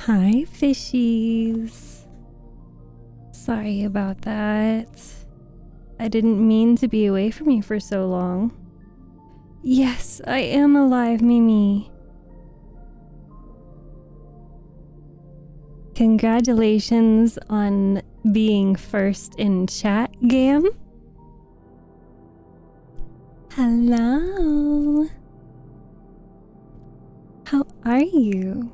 Hi, fishies. Sorry about that. I didn't mean to be away from you for so long. Yes, I am alive, Mimi. Congratulations on being first in chat, Gam. Hello. How are you?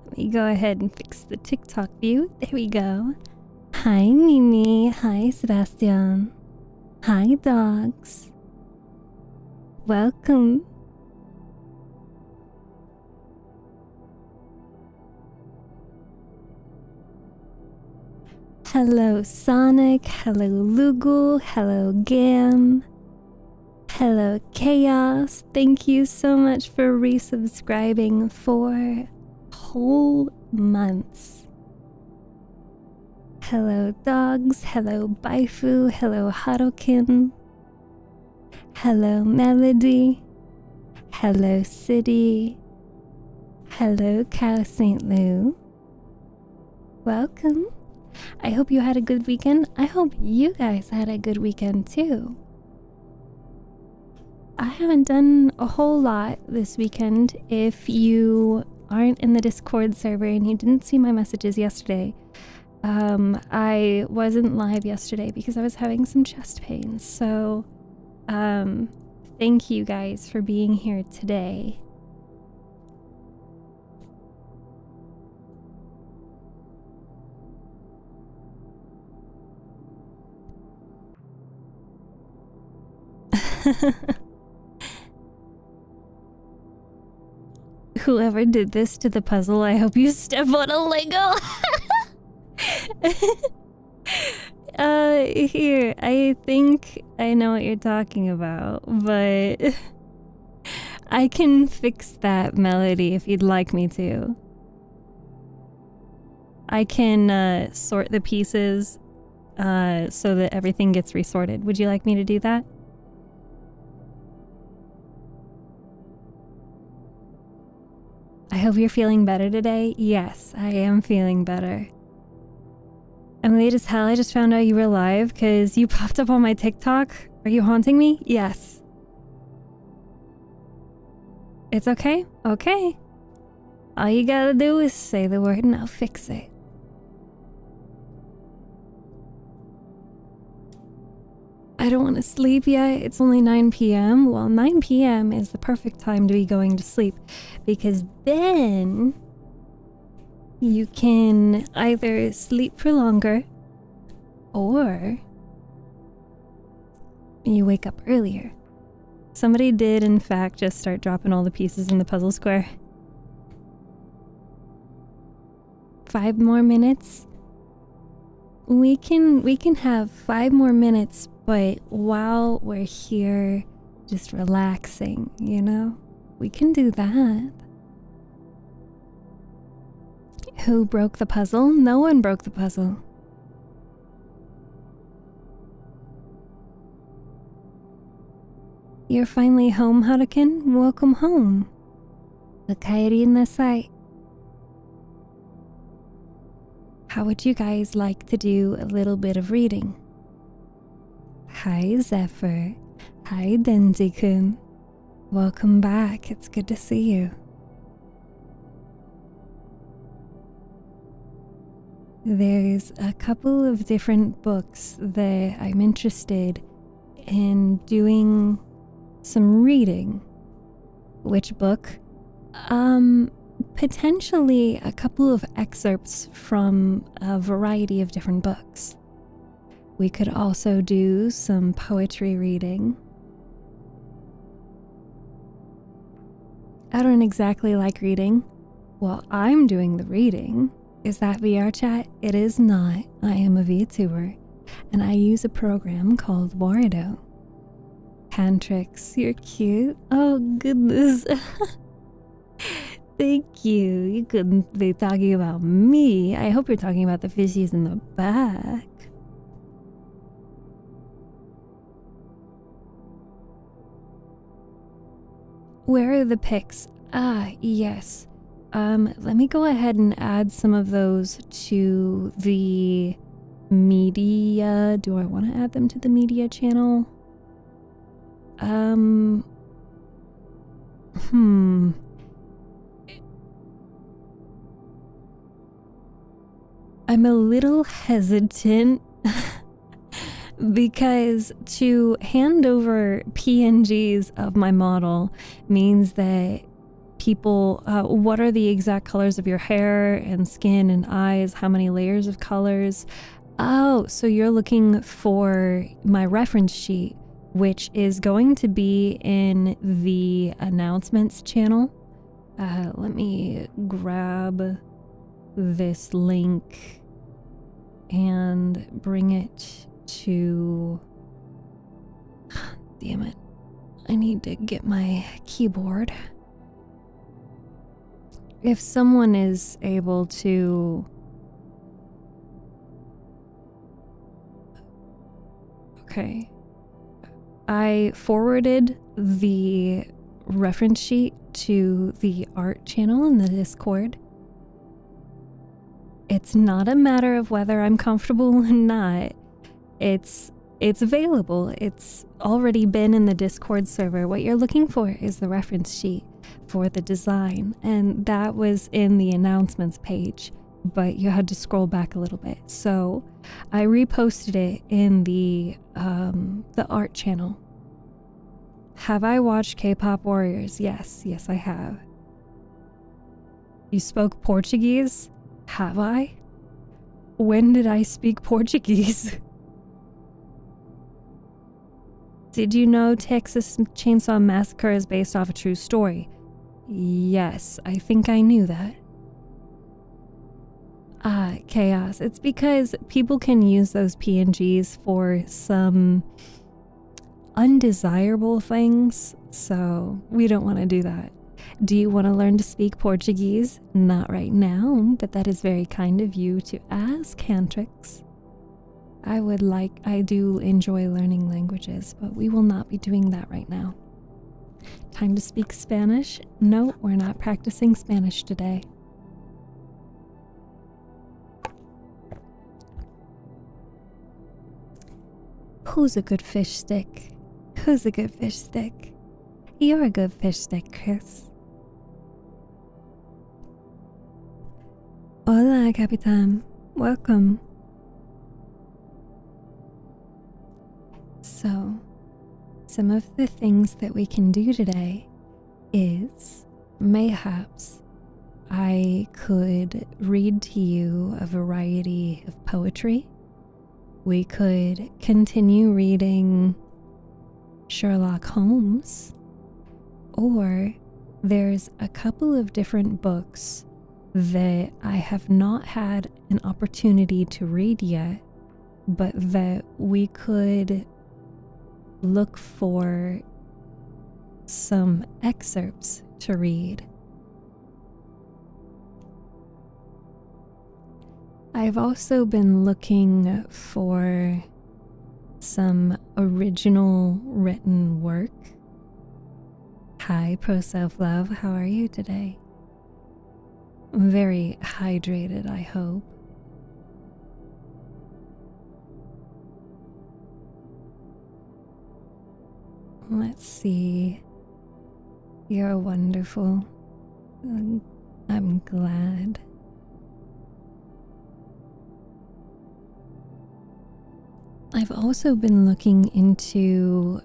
Let me go ahead and fix the TikTok view. There we go. Hi, Mimi. Hi, Sebastian. Hi, dogs. Welcome. Hello, Sonic. Hello, Lugu. Hello, Gam. Hello, Chaos. Thank you so much for resubscribing for whole months. Hello, dogs. Hello, Baifu. Hello, Harukin. Hello, Melody. Hello, City. Hello, Cow St. Lou. Welcome. I hope you had a good weekend. I hope you guys had a good weekend too. I haven't done a whole lot this weekend. If you aren't in the Discord server and you didn't see my messages yesterday, I wasn't live yesterday because I was having some chest pains. So, thank you guys for being here today. Whoever did this to the puzzle, I hope you step on a Lego. Here, I think I know what you're talking about, but I can fix that, Melody, if you'd like me to. I can sort the pieces so that everything gets resorted. Would you like me to do that? I hope you're feeling better today. Yes, I am feeling better. I'm late as hell. I just found out you were live because you popped up on my TikTok. Are you haunting me? Yes. It's okay? Okay. All you gotta do is say the word and I'll fix it. I don't want to sleep yet. It's only 9 p.m. Well, 9 p.m. is the perfect time to be going to sleep because then you can either sleep for longer or you wake up earlier. Somebody did, in fact, just start dropping all the pieces in the puzzle square. 5 more minutes? We can have 5 more minutes, but while we're here just relaxing, you know? We can do that. Who broke the puzzle? No one broke the puzzle. You're finally home, Harukin? Welcome home. Okaeri nasai. How would you guys like to do a little bit of reading? Hi, Zephyr. Hi, Denji-kun. Welcome back. It's good to see you. There's a couple of different books that I'm interested in doing some reading. Which book? Potentially a couple of excerpts from a variety of different books. We could also do some poetry reading. I don't exactly like reading. Well, I'm doing the reading. Is that VR chat? It is not. I am a VTuber, and I use a program called Wardo. Handtricks, you're cute. Oh, goodness. Thank you. You couldn't be talking about me. I hope you're talking about the fishies in the back. Where are the pics? Ah, yes. Let me go ahead and add some of those to the media. Do I want to add them to the media channel? I'm a little hesitant because to hand over PNGs of my model means that people, what are the exact colors of your hair and skin and eyes, how many layers of colors. Oh, so you're looking for my reference sheet, which is going to be in the announcements channel. Let me grab this link and bring it to... Damn it. I need to get my keyboard. If someone is able to... Okay. I forwarded the reference sheet to the art channel in the Discord. It's not a matter of whether I'm comfortable or not. It's available. It's already been in the Discord server. What you're looking for is the reference sheet for the design, and that was in the announcements page, but you had to scroll back a little bit. So I reposted it in the art channel. Have I watched K-pop Warriors? Yes, I have. You spoke Portuguese? Have I? When did I speak Portuguese? Did you know Texas Chainsaw Massacre is based off a true story? Yes, I think I knew that. Chaos. It's because people can use those PNGs for some undesirable things, so we don't want to do that. Do you want to learn to speak Portuguese? Not right now, but that is very kind of you to ask, Cantrix. I do enjoy learning languages, but we will not be doing that right now. Time to speak Spanish? No, we're not practicing Spanish today. Who's a good fish stick? Who's a good fish stick? You're a good fish stick, Chris. Hola, Capitan. Welcome. So, some of the things that we can do today is, mayhaps, I could read to you a variety of poetry. We could continue reading Sherlock Holmes, or there's a couple of different books that I have not had an opportunity to read yet, but that we could look for some excerpts to read. I've also been looking for some original written work. Hi, Pro Self Love, how are you today? Very hydrated, I hope. Let's see. You're wonderful. I'm glad. I've also been looking into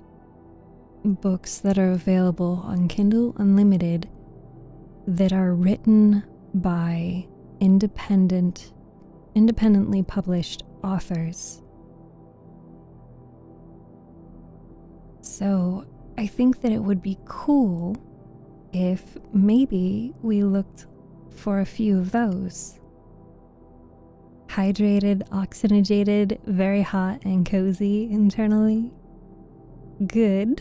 books that are available on Kindle Unlimited that are written by independently published authors. So I think that it would be cool if maybe we looked for a few of those. Hydrated, oxygenated, very hot and cozy internally. Good.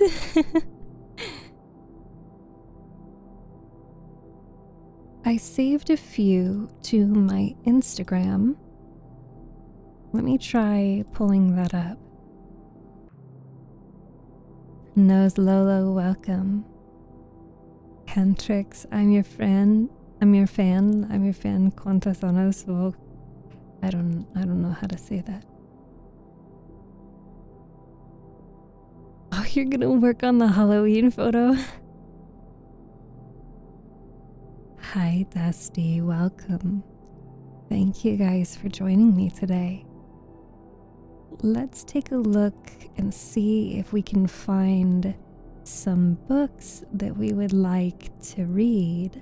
I saved a few to my Instagram. Let me try pulling that up. Nose Lolo, welcome. Cantrix, I'm your friend. I'm your fan. I'm your fan. ¿Cuántas zonas? Well, I don't know how to say that. Oh, you're gonna work on the Halloween photo? Hi, Dusty. Welcome. Thank you guys for joining me today. Let's take a look and see if we can find some books that we would like to read.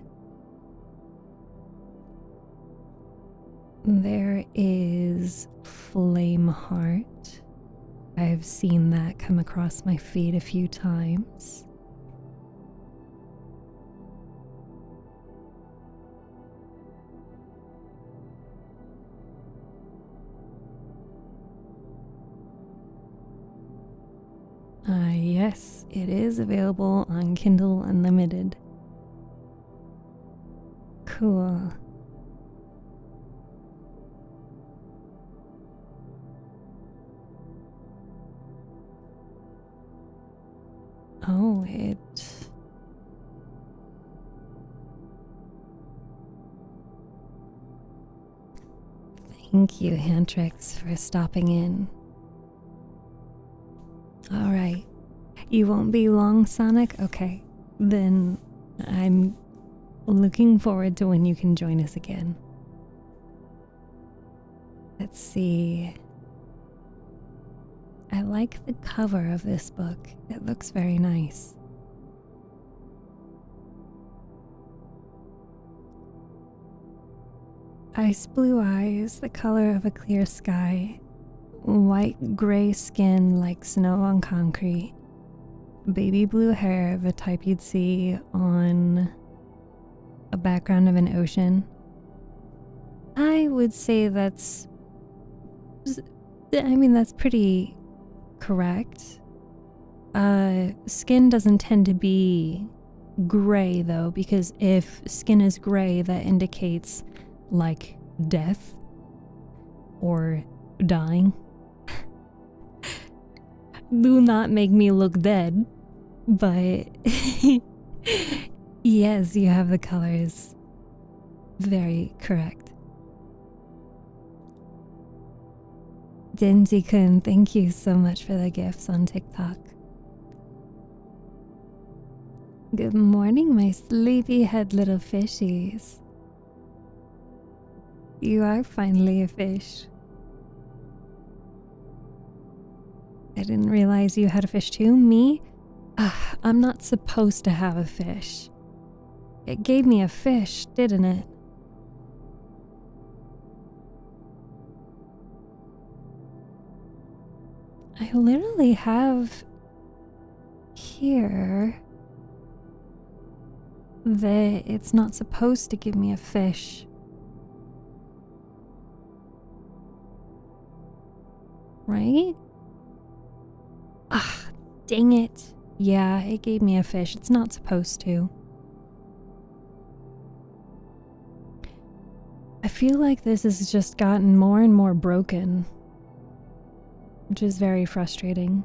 There is Flame Heart. I've seen that come across my feed a few times. Yes, it is available on Kindle Unlimited. Cool. Oh, Thank you, Hantrix, for stopping in. Alright. You won't be long, Sonic? Okay. Then I'm looking forward to when you can join us again. Let's see. I like the cover of this book. It looks very nice. Ice blue eyes, the color of a clear sky. White gray skin like snow on concrete. Baby blue hair, the type you'd see on a background of an ocean. I would say that's pretty correct. Skin doesn't tend to be gray though, because if skin is gray, that indicates like death or dying. Do not make me look dead, but yes, you have the colors very correct. Dinty-kun, thank you so much for the gifts on TikTok. Good morning, my sleepyhead little fishies. You are finally a fish. I didn't realize you had a fish too. Me? I'm not supposed to have a fish. It gave me a fish, didn't it? I literally have here that it's not supposed to give me a fish. Right? Ah, dang it. Yeah, it gave me a fish. It's not supposed to. I feel like this has just gotten more and more broken, which is very frustrating.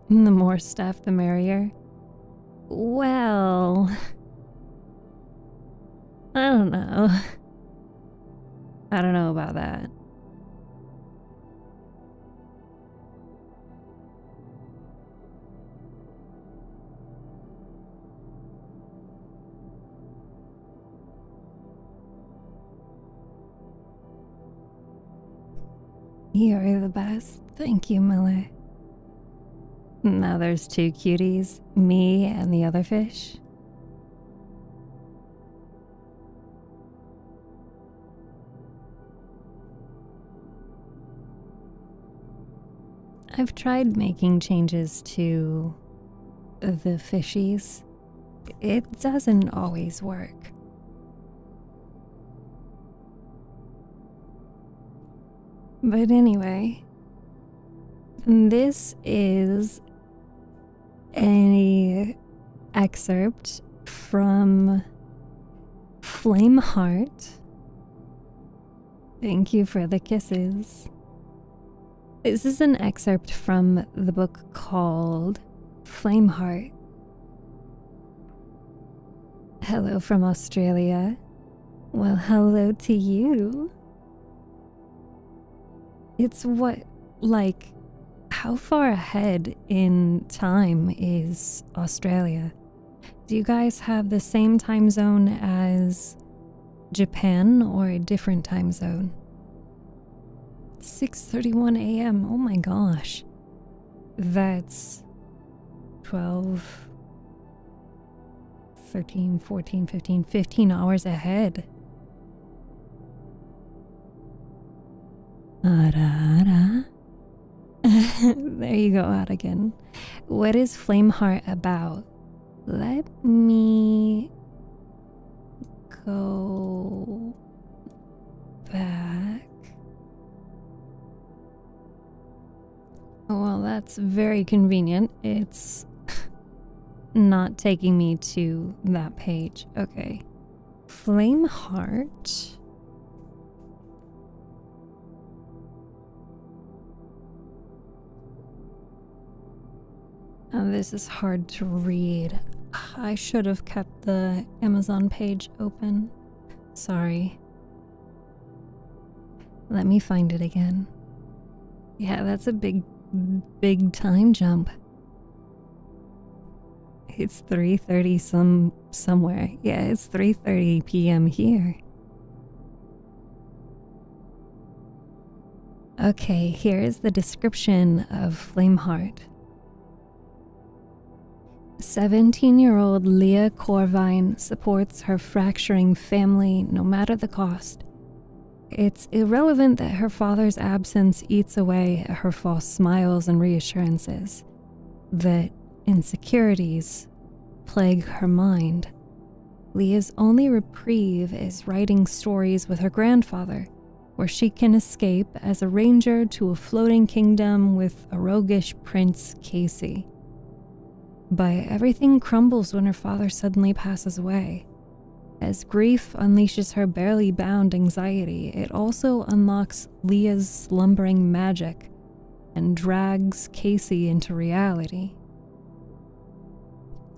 The more stuff, the merrier. Well, I don't know. I don't know about that. You're the best. Thank you, Miller. Now there's two cuties, me and the other fish. I've tried making changes to the fishies. It doesn't always work. But anyway, this is an excerpt from Flame Heart. Thank you for the kisses. This is an excerpt from the book called Flameheart. Hello from Australia. Well, hello to you. It's how far ahead in time is Australia? Do you guys have the same time zone as Japan or a different time zone? 6:31 a.m. Oh my gosh. That's 12, 13, 14, 15 hours ahead. There you go, out again. What is Flameheart about? Let me go back. Well, that's very convenient. It's not taking me to that page. Okay. Flameheart. Oh, this is hard to read. I should have kept the Amazon page open. Sorry. Let me find it again. Yeah, that's a big time jump. It's 3:30 somewhere. Yeah, it's 3:30 p.m. here. Okay, here is the description of Flameheart. 17-year-old Leah Corvine supports her fracturing family no matter the cost. It's irrelevant that her father's absence eats away at her false smiles and reassurances, that insecurities plague her mind. Leah's only reprieve is writing stories with her grandfather, where she can escape as a ranger to a floating kingdom with a roguish Prince Casey. But everything crumbles when her father suddenly passes away. As grief unleashes her barely bound anxiety, it also unlocks Leah's slumbering magic and drags Casey into reality.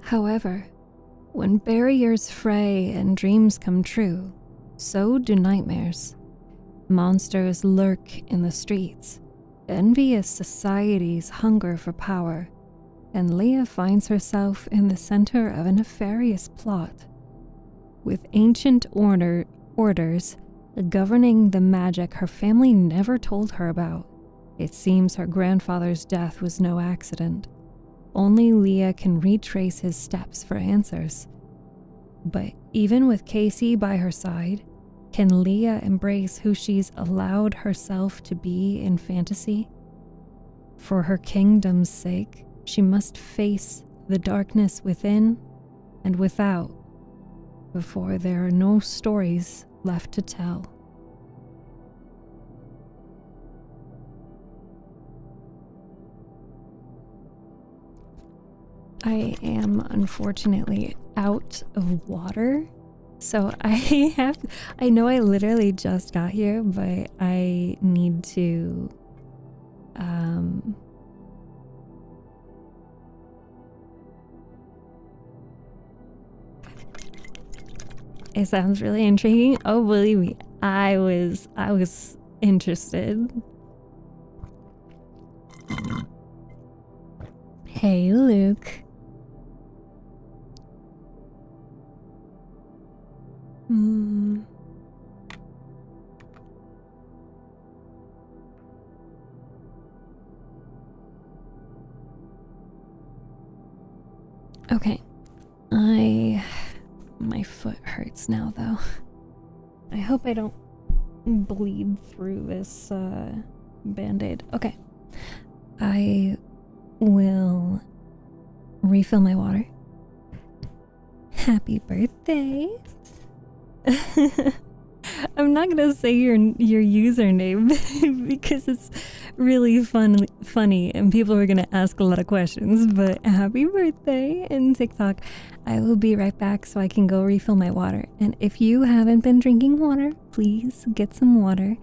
However, when barriers fray and dreams come true, so do nightmares. Monsters lurk in the streets, envious society's hunger for power, and Leah finds herself in the center of a nefarious plot. With ancient orders governing the magic her family never told her about, it seems her grandfather's death was no accident. Only Leah can retrace his steps for answers. But even with Casey by her side, can Leah embrace who she's allowed herself to be in fantasy? For her kingdom's sake, she must face the darkness within and without before there are no stories left to tell. I am unfortunately out of water, so I know I literally just got here, but I need to it sounds really intriguing. Oh, believe me, I was interested. Hey, Luke. Okay. My foot hurts now, though. I hope I don't bleed through this band-aid. Okay. I will refill my water. Happy birthday. I'm not gonna say your username because it's really funny and people are gonna ask a lot of questions, but happy birthday in TikTok. I will be right back so I can go refill my water. And if you haven't been drinking water, please get some water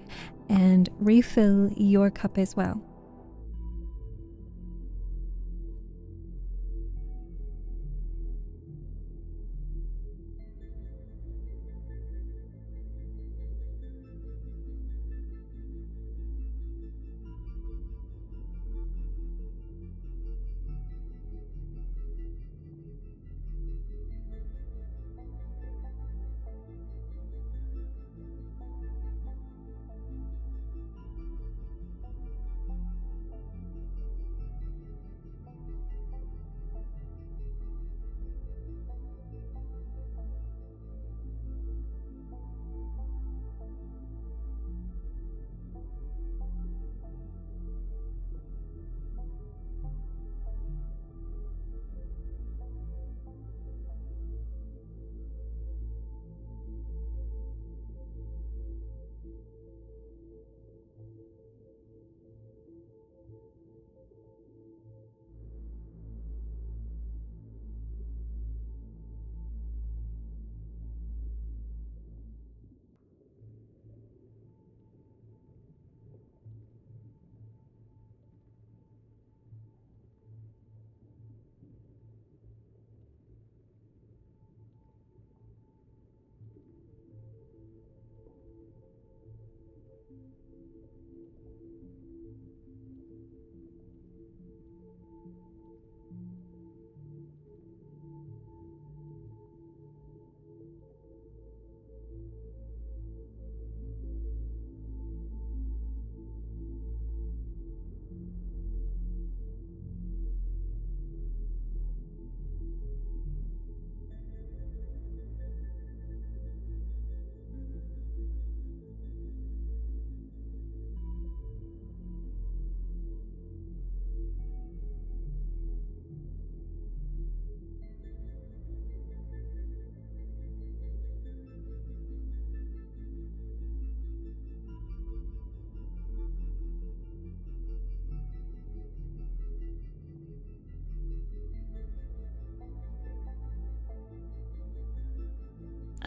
and refill your cup as well.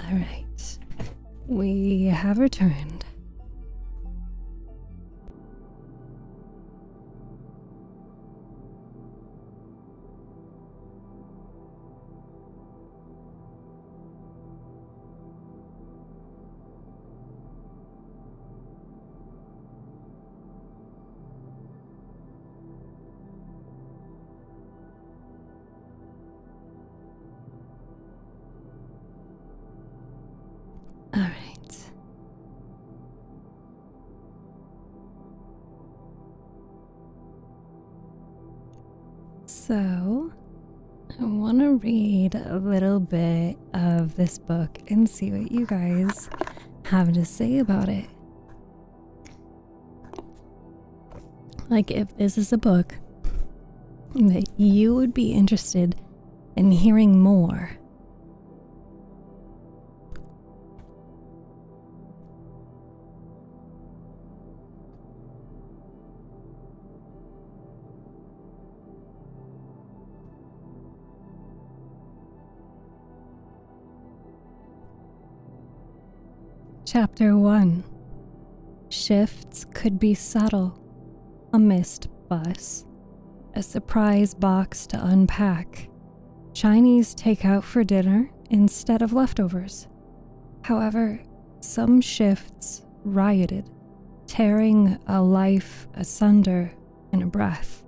Alright. We have returned. All right. So, I want to read a little bit of this book and see what you guys have to say about it. Like, if this is a book that you would be interested in hearing more. Chapter 1. Shifts could be subtle. A missed bus. A surprise box to unpack. Chinese takeout for dinner instead of leftovers. However, some shifts rioted, tearing a life asunder in a breath.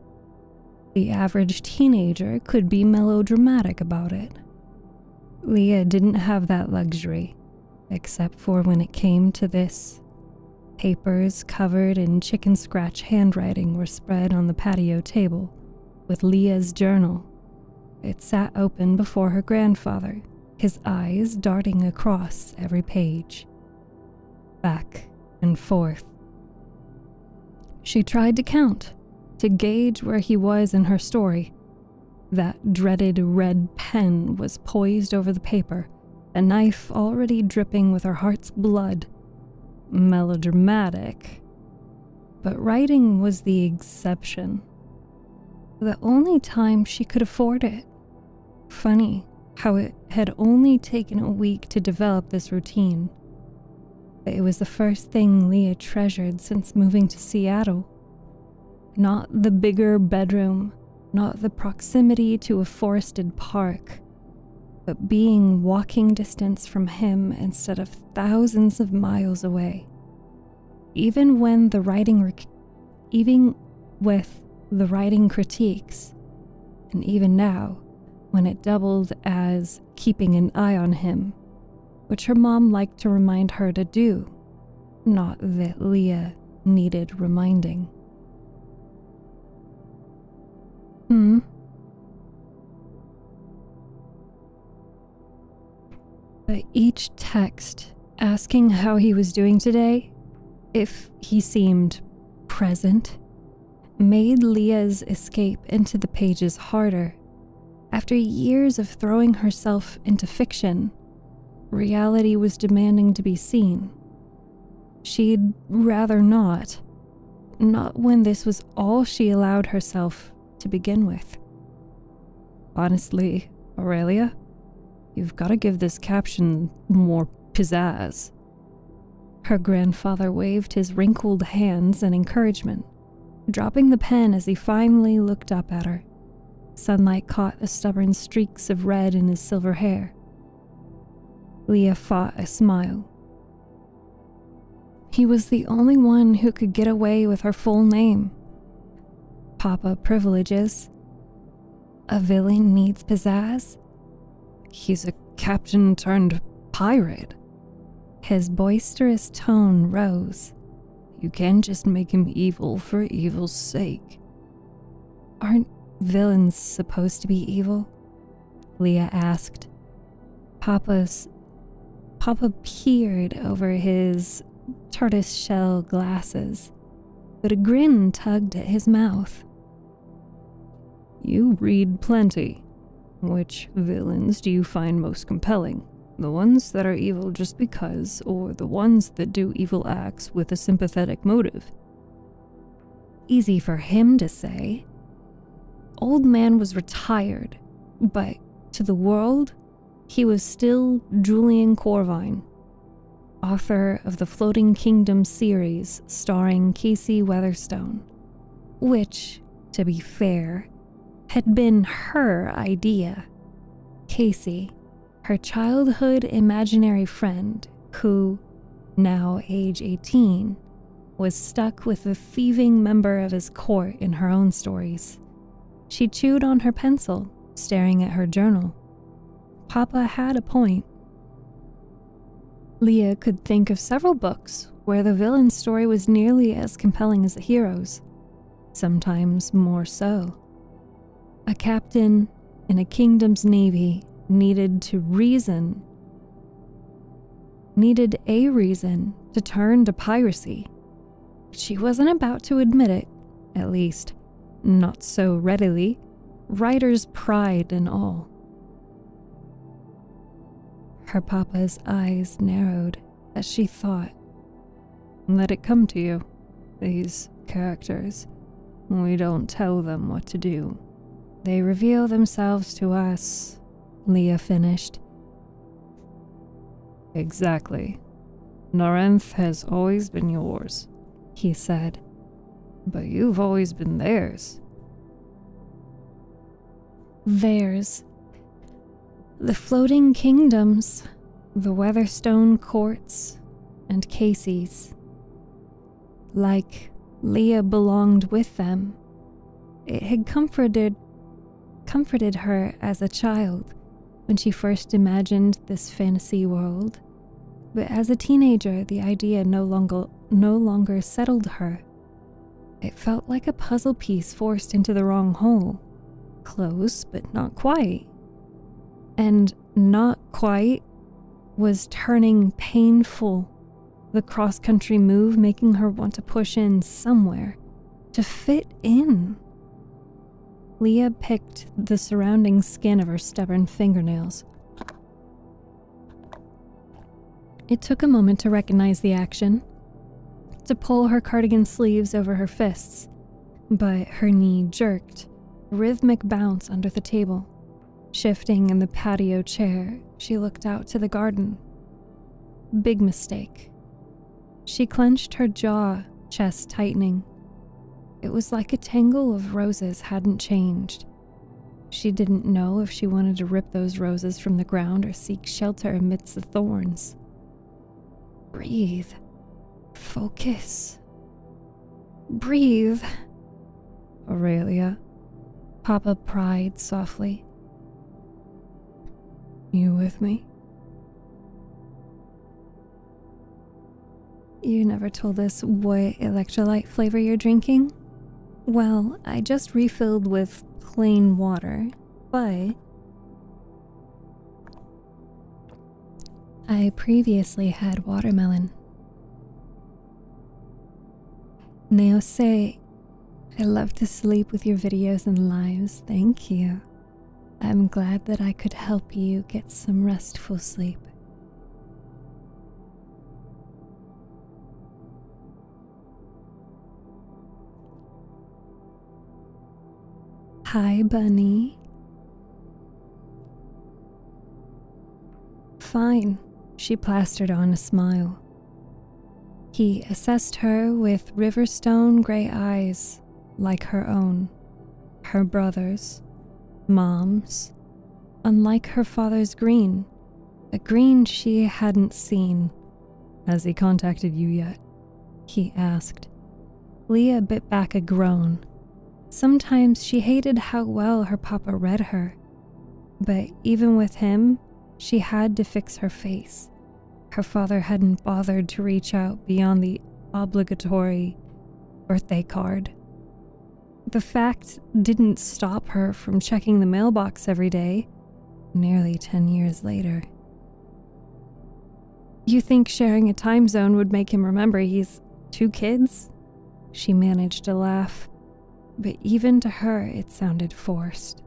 The average teenager could be melodramatic about it. Leah didn't have that luxury. Except for when it came to this. Papers covered in chicken scratch handwriting were spread on the patio table, with Leah's journal. It sat open before her grandfather, his eyes darting across every page. Back and forth. She tried to count, to gauge where he was in her story. That dreaded red pen was poised over the paper, a knife already dripping with her heart's blood. Melodramatic. But writing was the exception. The only time she could afford it. Funny how it had only taken a week to develop this routine. But it was the first thing Leah treasured since moving to Seattle. Not the bigger bedroom, not the proximity to a forested park, but being walking distance from him instead of thousands of miles away. Even with the writing critiques, and even now, when it doubled as keeping an eye on him, which her mom liked to remind her to do, not that Leah needed reminding. But each text asking how he was doing today, if he seemed present, made Leah's escape into the pages harder. After years of throwing herself into fiction, reality was demanding to be seen. She'd rather not when this was all she allowed herself to begin with. Honestly, Aurelia, you've got to give this caption more pizzazz. Her grandfather waved his wrinkled hands in encouragement, dropping the pen as he finally looked up at her. Sunlight caught the stubborn streaks of red in his silver hair. Leah fought a smile. He was the only one who could get away with her full name. Papa privileges. A villain needs pizzazz? He's a captain turned pirate. His boisterous tone rose. You can't just make him evil for evil's sake. Aren't villains supposed to be evil? Leah asked. Papa peered over his tortoiseshell glasses, but a grin tugged at his mouth. You read plenty. Which villains do you find most compelling? The ones that are evil just because, or the ones that do evil acts with a sympathetic motive? Easy for him to say. Old man was retired, but to the world, He was still Julian Corvine, author of the Floating Kingdom series starring Casey Weatherstone, which, to be fair, had been her idea. Casey, her childhood imaginary friend, who, now age 18, was stuck with a thieving member of his court in her own stories. She chewed on her pencil, staring at her journal. Papa had a point. Leah could think of several books where the villain's story was nearly as compelling as the hero's, sometimes more so. A captain in a kingdom's navy needed a reason to turn to piracy. She wasn't about to admit it, at least, not so readily, writer's pride and all. Her papa's eyes narrowed as she thought. Let it come to you, these characters. We don't tell them what to do. They reveal themselves to us, Leah finished. Exactly. Narenth has always been yours, he said. But you've always been theirs. Theirs. The floating kingdoms, the Weatherstone courts, and Casey's. Like Leah belonged with them, it had comforted her as a child when she first imagined this fantasy world. But as a teenager, the idea no longer settled her. It felt like a puzzle piece forced into the wrong hole. Close, but not quite. And not quite was turning painful. The cross-country move making her want to push in somewhere, to fit in. Leah picked the surrounding skin of her stubborn fingernails. It took a moment to recognize the action, to pull her cardigan sleeves over her fists, but her knee jerked, a rhythmic bounce under the table. Shifting in the patio chair, she looked out to the garden. Big mistake. She clenched her jaw, chest tightening. It was like a tangle of roses hadn't changed. She didn't know if she wanted to rip those roses from the ground or seek shelter amidst the thorns. Breathe. Focus. Breathe. Aurelia, Papa pried softly. You with me? You never told us what electrolyte flavor you're drinking? Well, I just refilled with plain water, but I previously had watermelon. Neose, I love to sleep with your videos and lives, thank you. I'm glad that I could help you get some restful sleep. Hi, Bunny. Fine, she plastered on a smile. He assessed her with riverstone gray eyes like her own, her brother's, Mom's, unlike her father's green, a green she hadn't seen. Has he contacted you yet? He asked. Leah bit back a groan. Sometimes she hated how well her papa read her, but even with him, she had to fix her face. Her father hadn't bothered to reach out beyond the obligatory birthday card. The fact didn't stop her from checking the mailbox every day, nearly 10 years later. You think sharing a time zone would make him remember he's 2 kids? She managed to laugh, but even to her it sounded forced.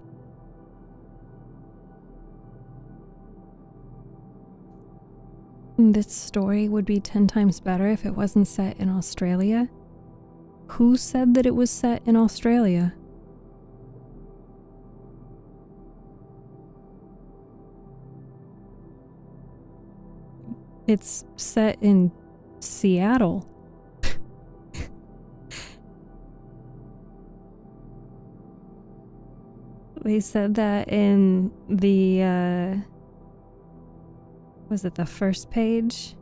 This story would be 10 times better if it wasn't set in Australia. Who said that it was set in Australia? It's set in Seattle. They said that in the, was it the first page?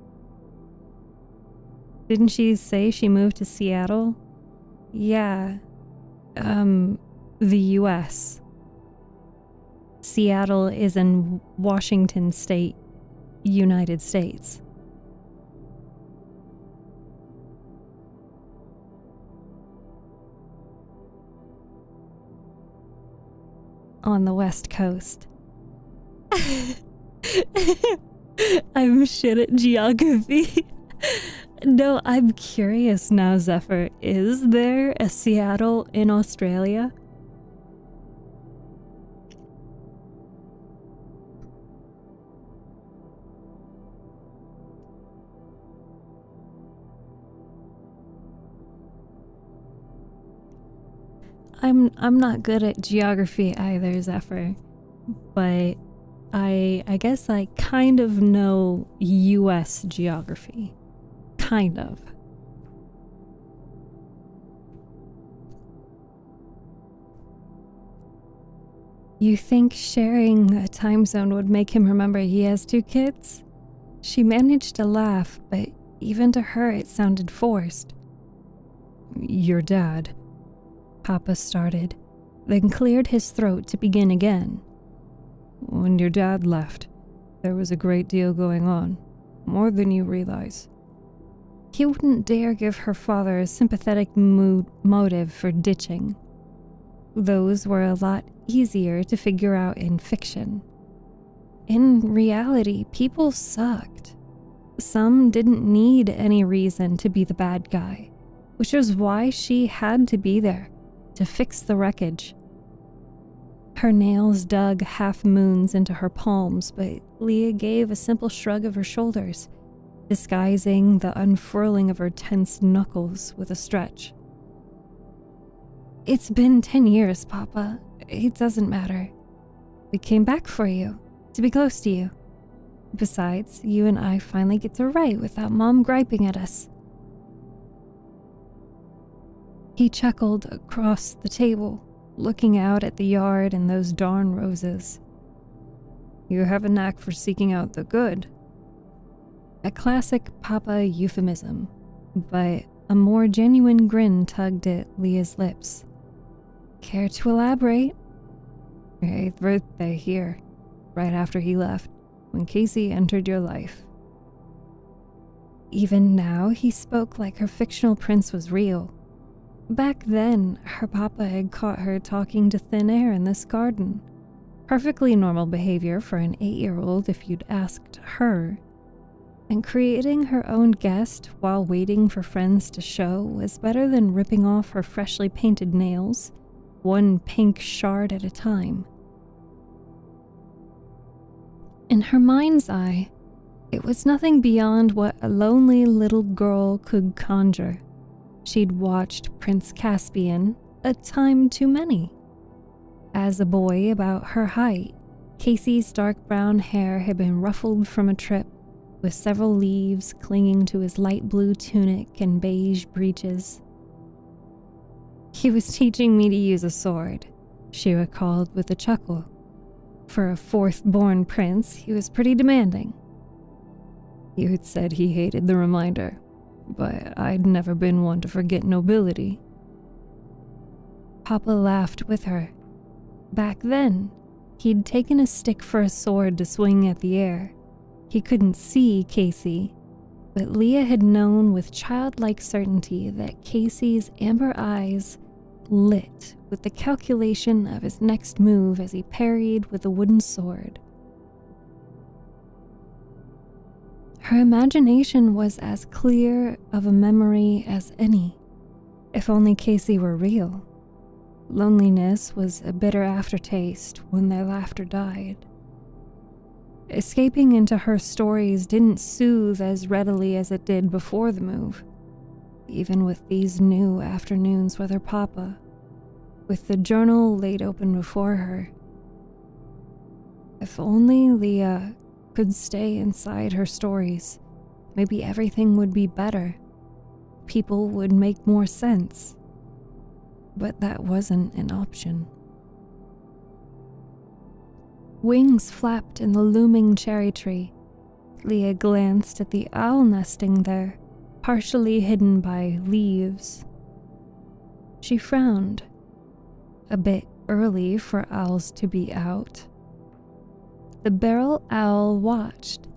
Didn't she say she moved to Seattle? Yeah. The US. Seattle is in Washington State, United States. On the West Coast. I'm shit at geography. No, I'm curious now, Zephyr. Is there a Seattle in Australia? I'm not good at geography either, Zephyr, but I guess I kind of know US geography. Kind of. You think sharing a time zone would make him remember he has 2 kids? She managed to laugh, but even to her it sounded forced. Your dad, Papa started, then cleared his throat to begin again. When your dad left, there was a great deal going on, more than you realize. He wouldn't dare give her father a sympathetic motive for ditching. Those were a lot easier to figure out in fiction. In reality, people sucked. Some didn't need any reason to be the bad guy, which was why she had to be there, to fix the wreckage. Her nails dug half moons into her palms, but Leah gave a simple shrug of her shoulders, disguising the unfurling of her tense knuckles with a stretch. It's been 10 years, Papa. It doesn't matter. We came back for you, to be close to you. Besides, you and I finally get to write without Mom griping at us. He chuckled across the table, looking out at the yard and those darn roses. You have a knack for seeking out the good. A classic Papa euphemism, but a more genuine grin tugged at Leah's lips. Care to elaborate? Your 8th birthday here, right after he left, when Casey entered your life. Even now, he spoke like her fictional prince was real. Back then, her papa had caught her talking to thin air in this garden. Perfectly normal behavior for an 8-year-old if you'd asked her. And creating her own guest while waiting for friends to show was better than ripping off her freshly painted nails, one pink shard at a time. In her mind's eye, it was nothing beyond what a lonely little girl could conjure. She'd watched Prince Caspian a time too many. As a boy about her height, Casey's dark brown hair had been ruffled from a trip, with several leaves clinging to his light blue tunic and beige breeches. He was teaching me to use a sword, she recalled with a chuckle. For a 4th-born prince, he was pretty demanding. You had said he hated the reminder, but I'd never been one to forget nobility. Papa laughed with her. Back then, he'd taken a stick for a sword to swing at the air. He couldn't see Casey, but Leah had known with childlike certainty that Casey's amber eyes lit with the calculation of his next move as he parried with a wooden sword. Her imagination was as clear of a memory as any. If only Casey were real. Loneliness was a bitter aftertaste when their laughter died. Escaping into her stories didn't soothe as readily as it did before the move, even with these new afternoons with her papa, with the journal laid open before her. If only Leah could stay inside her stories, maybe everything would be better. People would make more sense. But that wasn't an option. Wings flapped in the looming cherry tree. Leah glanced at the owl nesting there, partially hidden by leaves. She frowned. A bit early for owls to be out. The barrel owl watched.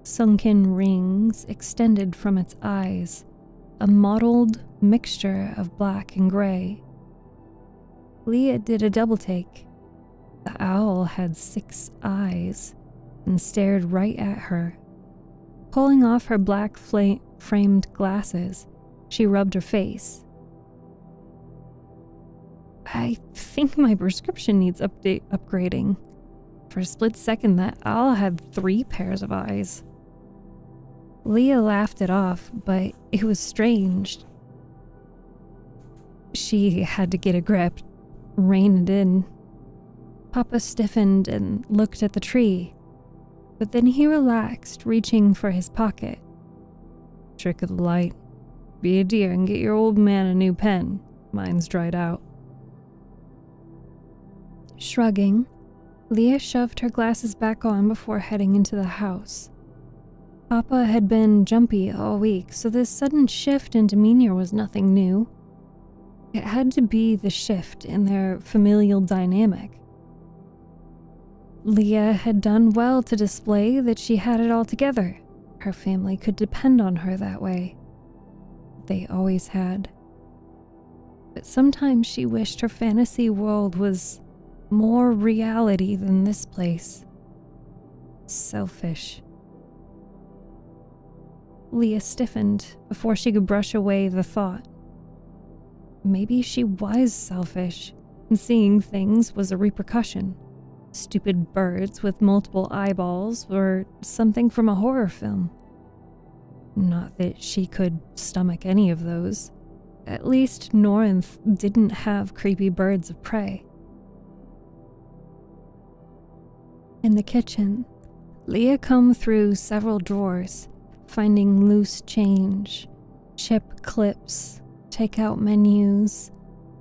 Sunken rings extended from its eyes, a mottled mixture of black and gray. Leah did a double take. The owl had 6 eyes and stared right at her. Pulling off her black framed glasses, she rubbed her face. I think my prescription needs upgrading. For a split second, that owl had 3 pairs of eyes. Leah laughed it off, but it was strange. She had to get a grip, rein it in. Papa stiffened and looked at the tree, but then he relaxed, reaching for his pocket. Trick of the light. Be a dear and get your old man a new pen. Mine's dried out. Shrugging, Leah shoved her glasses back on before heading into the house. Papa had been jumpy all week, so this sudden shift in demeanor was nothing new. It had to be the shift in their familial dynamic. Leah had done well to display that she had it all together. Her family could depend on her that way. They always had. But sometimes she wished her fantasy world was more reality than this place. Selfish. Leah stiffened before she could brush away the thought. Maybe she was selfish, and seeing things was a repercussion. Stupid birds with multiple eyeballs were something from a horror film. Not that she could stomach any of those. At least Norinth didn't have creepy birds of prey. In the kitchen, Leah combed through several drawers, finding loose change, chip clips, takeout menus,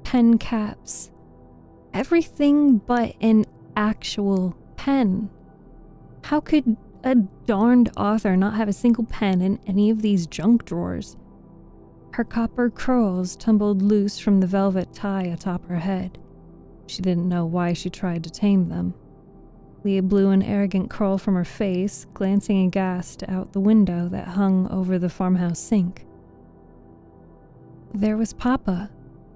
pen caps, everything but an actual pen. How could a darned author not have a single pen in any of these junk drawers? Her copper curls tumbled loose from the velvet tie atop her head. She didn't know why she tried to tame them. Leah blew an arrogant curl from her face, glancing aghast out the window that hung over the farmhouse sink. There was Papa,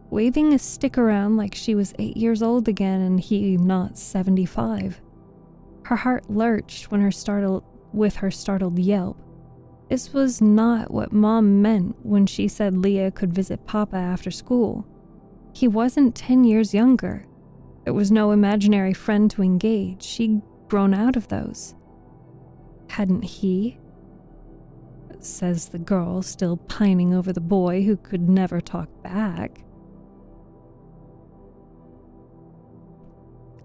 waving a stick around like she was 8 years old again and he not 75. Her heart lurched with her startled yelp. This was not what Mom meant when she said Leah could visit Papa after school. He wasn't 10 years younger. There was no imaginary friend to engage. She'd grown out of those. Hadn't he? Says the girl, still pining over the boy who could never talk back.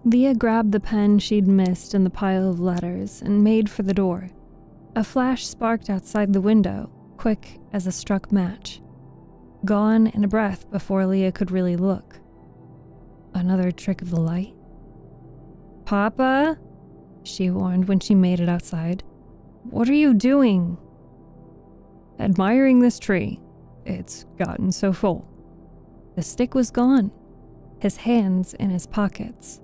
Leah grabbed the pen she'd missed in the pile of letters and made for the door. A flash sparked outside the window, quick as a struck match. Gone in a breath before Leah could really look. Another trick of the light? Papa? She warned when she made it outside. What are you doing? Admiring this tree. It's gotten so full. The stick was gone, his hands in his pockets.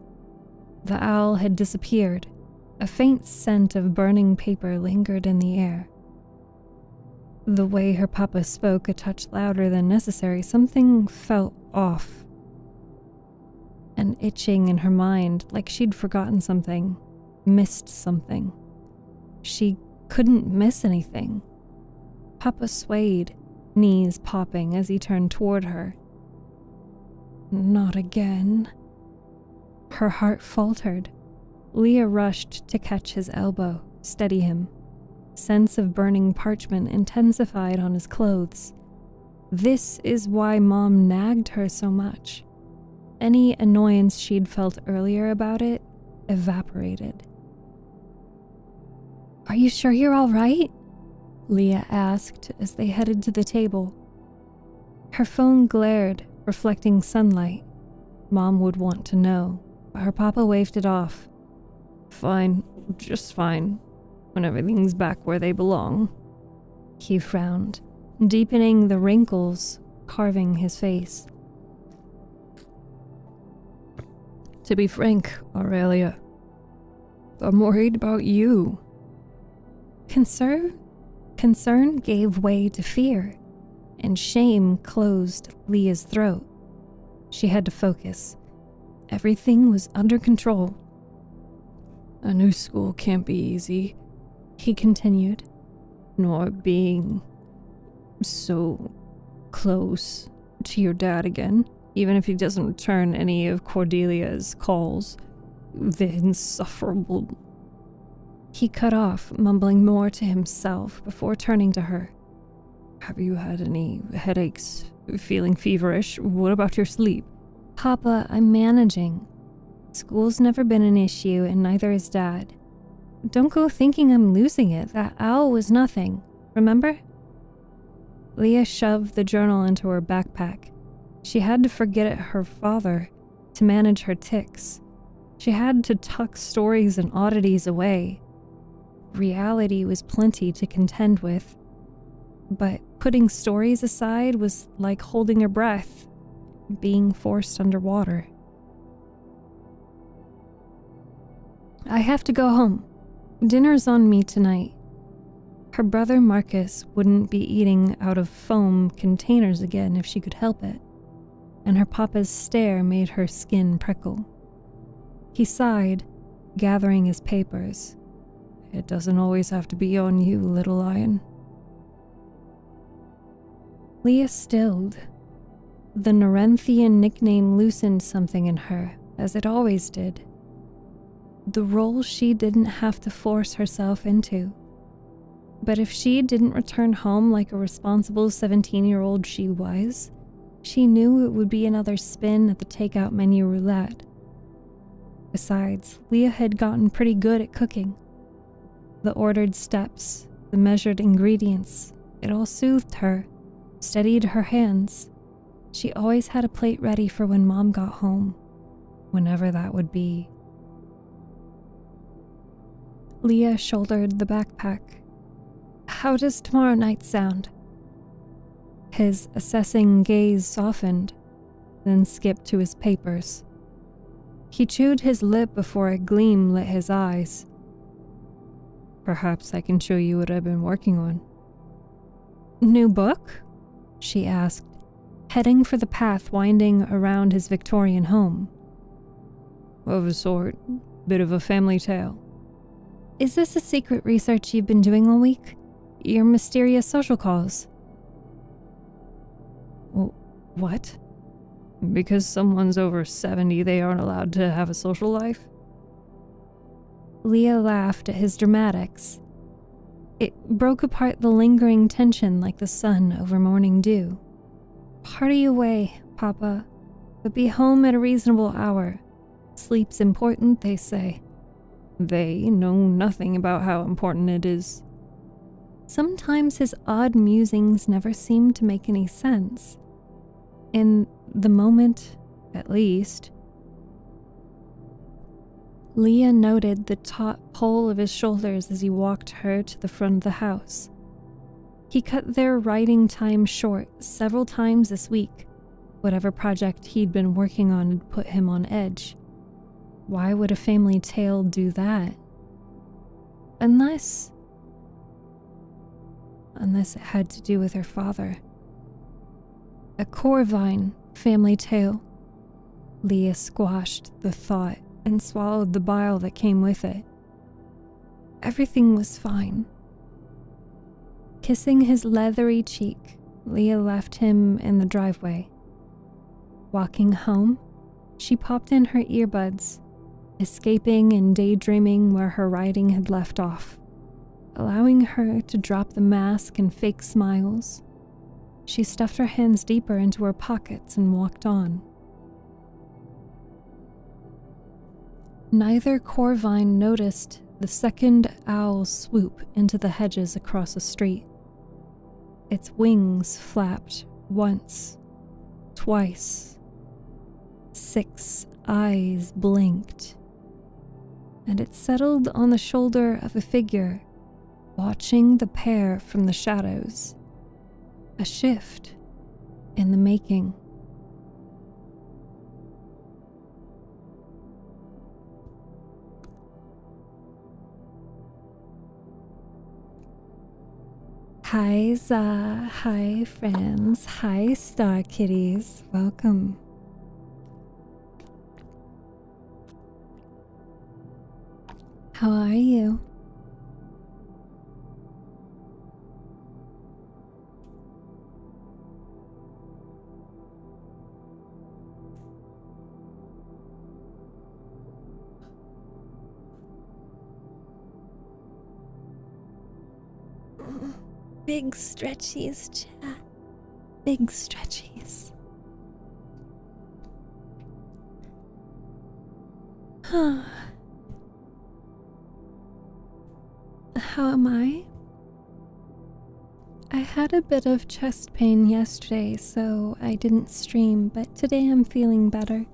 The owl had disappeared. A faint scent of burning paper lingered in the air. The way her papa spoke a touch louder than necessary, something felt off. An itching in her mind, like she'd forgotten something, missed something. She couldn't miss anything. Papa swayed, knees popping as he turned toward her. Not again. Her heart faltered. Leah rushed to catch his elbow, steady him. Sense of burning parchment intensified on his clothes. This is why Mom nagged her so much. Any annoyance she'd felt earlier about it evaporated. Are you sure you're all right? Leah asked as they headed to the table. Her phone glared, reflecting sunlight. Mom would want to know, but her papa waved it off. Fine, just fine, when everything's back where they belong. He frowned, deepening the wrinkles, carving his face. To be frank, Aurelia, I'm worried about you. Concern gave way to fear, and shame closed Leah's throat. She had to focus. Everything was under control. A new school can't be easy, he continued, nor being so close to your dad again, even if he doesn't return any of Cordelia's calls. The insufferable... He cut off, mumbling more to himself before turning to her. Have you had any headaches? Feeling feverish? What about your sleep? Papa, I'm managing. School's never been an issue, and neither is Dad. Don't go thinking I'm losing it. That owl was nothing, remember? Leah shoved the journal into her backpack. She had to forget her father to manage her tics. She had to tuck stories and oddities away. Reality was plenty to contend with. But putting stories aside was like holding her breath, being forced underwater. I have to go home. Dinner's on me tonight. Her brother Marcus wouldn't be eating out of foam containers again if she could help it, and her papa's stare made her skin prickle. He sighed, gathering his papers. It doesn't always have to be on you, little lion. Leah stilled. The Narenthian nickname loosened something in her, as it always did. The role she didn't have to force herself into. But if she didn't return home like a responsible 17-year-old she was, she knew it would be another spin at the takeout menu roulette. Besides, Leah had gotten pretty good at cooking. The ordered steps, the measured ingredients, it all soothed her, steadied her hands. She always had a plate ready for when Mom got home, whenever that would be. Leah shouldered the backpack. How does tomorrow night sound? His assessing gaze softened, then skipped to his papers. He chewed his lip before a gleam lit his eyes. Perhaps I can show you what I've been working on. New book? She asked, heading for the path winding around his Victorian home. Of a sort, bit of a family tale. Is this a secret research you've been doing all week? Your mysterious social cause? What? Because someone's over 70, they aren't allowed to have a social life? Leah laughed at his dramatics. It broke apart the lingering tension like the sun over morning dew. Party away, Papa, but be home at a reasonable hour. Sleep's important, they say. They know nothing about how important it is. Sometimes his odd musings never seemed to make any sense. In the moment, at least. Leah noted the taut pull of his shoulders as he walked her to the front of the house. He cut their writing time short several times this week. Whatever project he'd been working on had put him on edge. Why would a family tale do that? Unless it had to do with her father. A Corvine family tale. Leah squashed the thought and swallowed the bile that came with it. Everything was fine. Kissing his leathery cheek, Leah left him in the driveway. Walking home, she popped in her earbuds, escaping and daydreaming where her writing had left off, allowing her to drop the mask and fake smiles. She stuffed her hands deeper into her pockets and walked on. Neither Corvine noticed the second owl swoop into the hedges across the street. Its wings flapped once, twice. 6 eyes blinked, and it settled on the shoulder of a figure, watching the pair from the shadows. A shift in the making. Hi Za, hi friends, hi Star Kitties, welcome. How are you? Big stretchies, chat. Big stretchies. How am I? I had a bit of chest pain yesterday, so I didn't stream, but today I'm feeling better.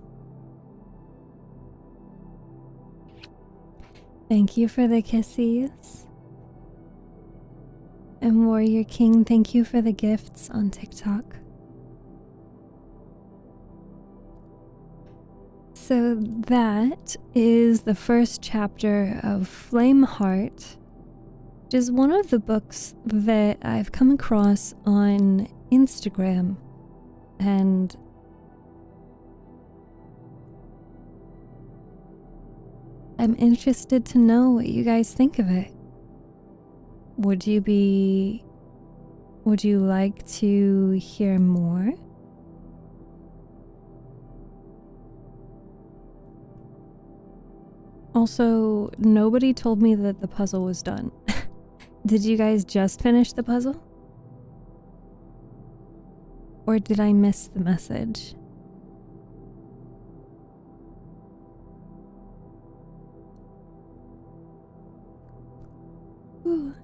Thank you for the kisses. And Warrior King, thank you for the gifts on TikTok. So that is the first chapter of Flameheart, which is one of the books that I've come across on Instagram, and I'm interested to know what you guys think of it. Would you like to hear more? Also, nobody told me that the puzzle was done. Did you guys just finish the puzzle? Or did I miss the message? Ooh.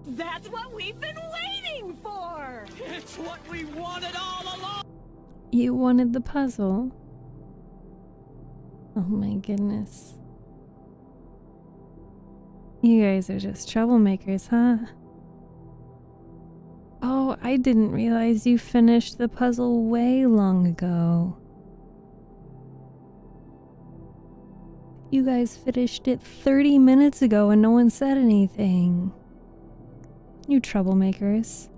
That's what we've been waiting for! It's what we wanted all along! You wanted the puzzle? Oh my goodness. You guys are just troublemakers, huh? Oh, I didn't realize you finished the puzzle way long ago. You guys finished it 30 minutes ago and no one said anything. You troublemakers.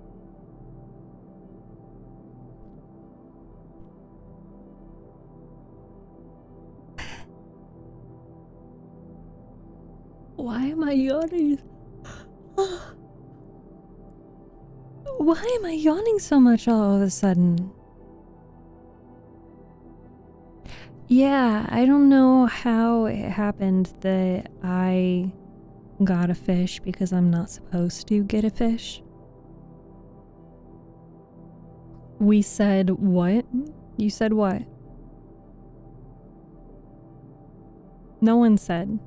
Why am I yawning? Why am I yawning so much all of a sudden? Yeah, I don't know how it happened that I got a fish because I'm not supposed to get a fish. We said what? You said what? No one said.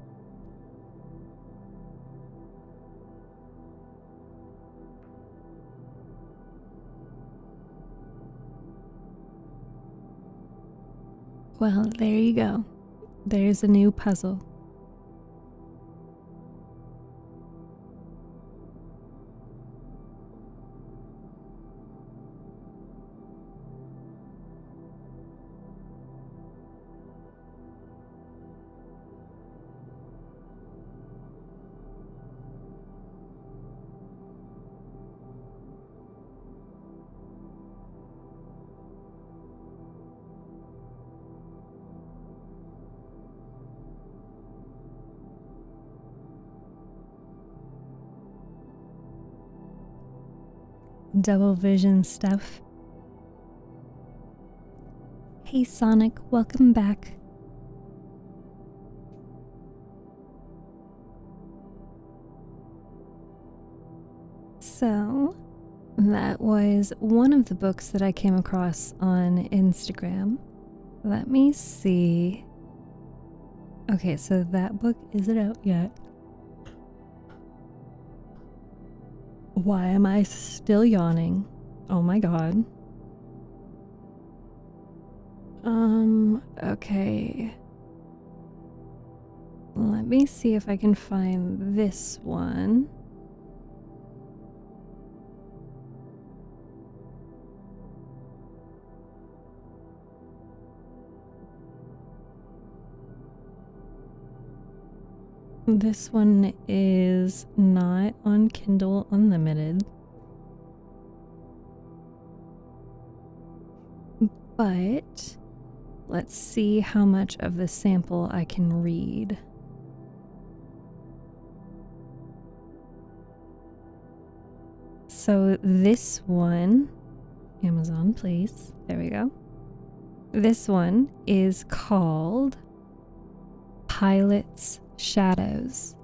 Well, there you go. There's a new puzzle. Double vision stuff. Hey Sonic, welcome back. So, that was one of the books that I came across on Instagram. Let me see. Okay, so that book isn't out yet. Why am I still yawning? Oh my god. Okay. Let me see if I can find this one. This one is not on Kindle Unlimited. But let's see how much of the sample I can read. So this one, Amazon, please. There we go. This one is called Pilot's Shadows.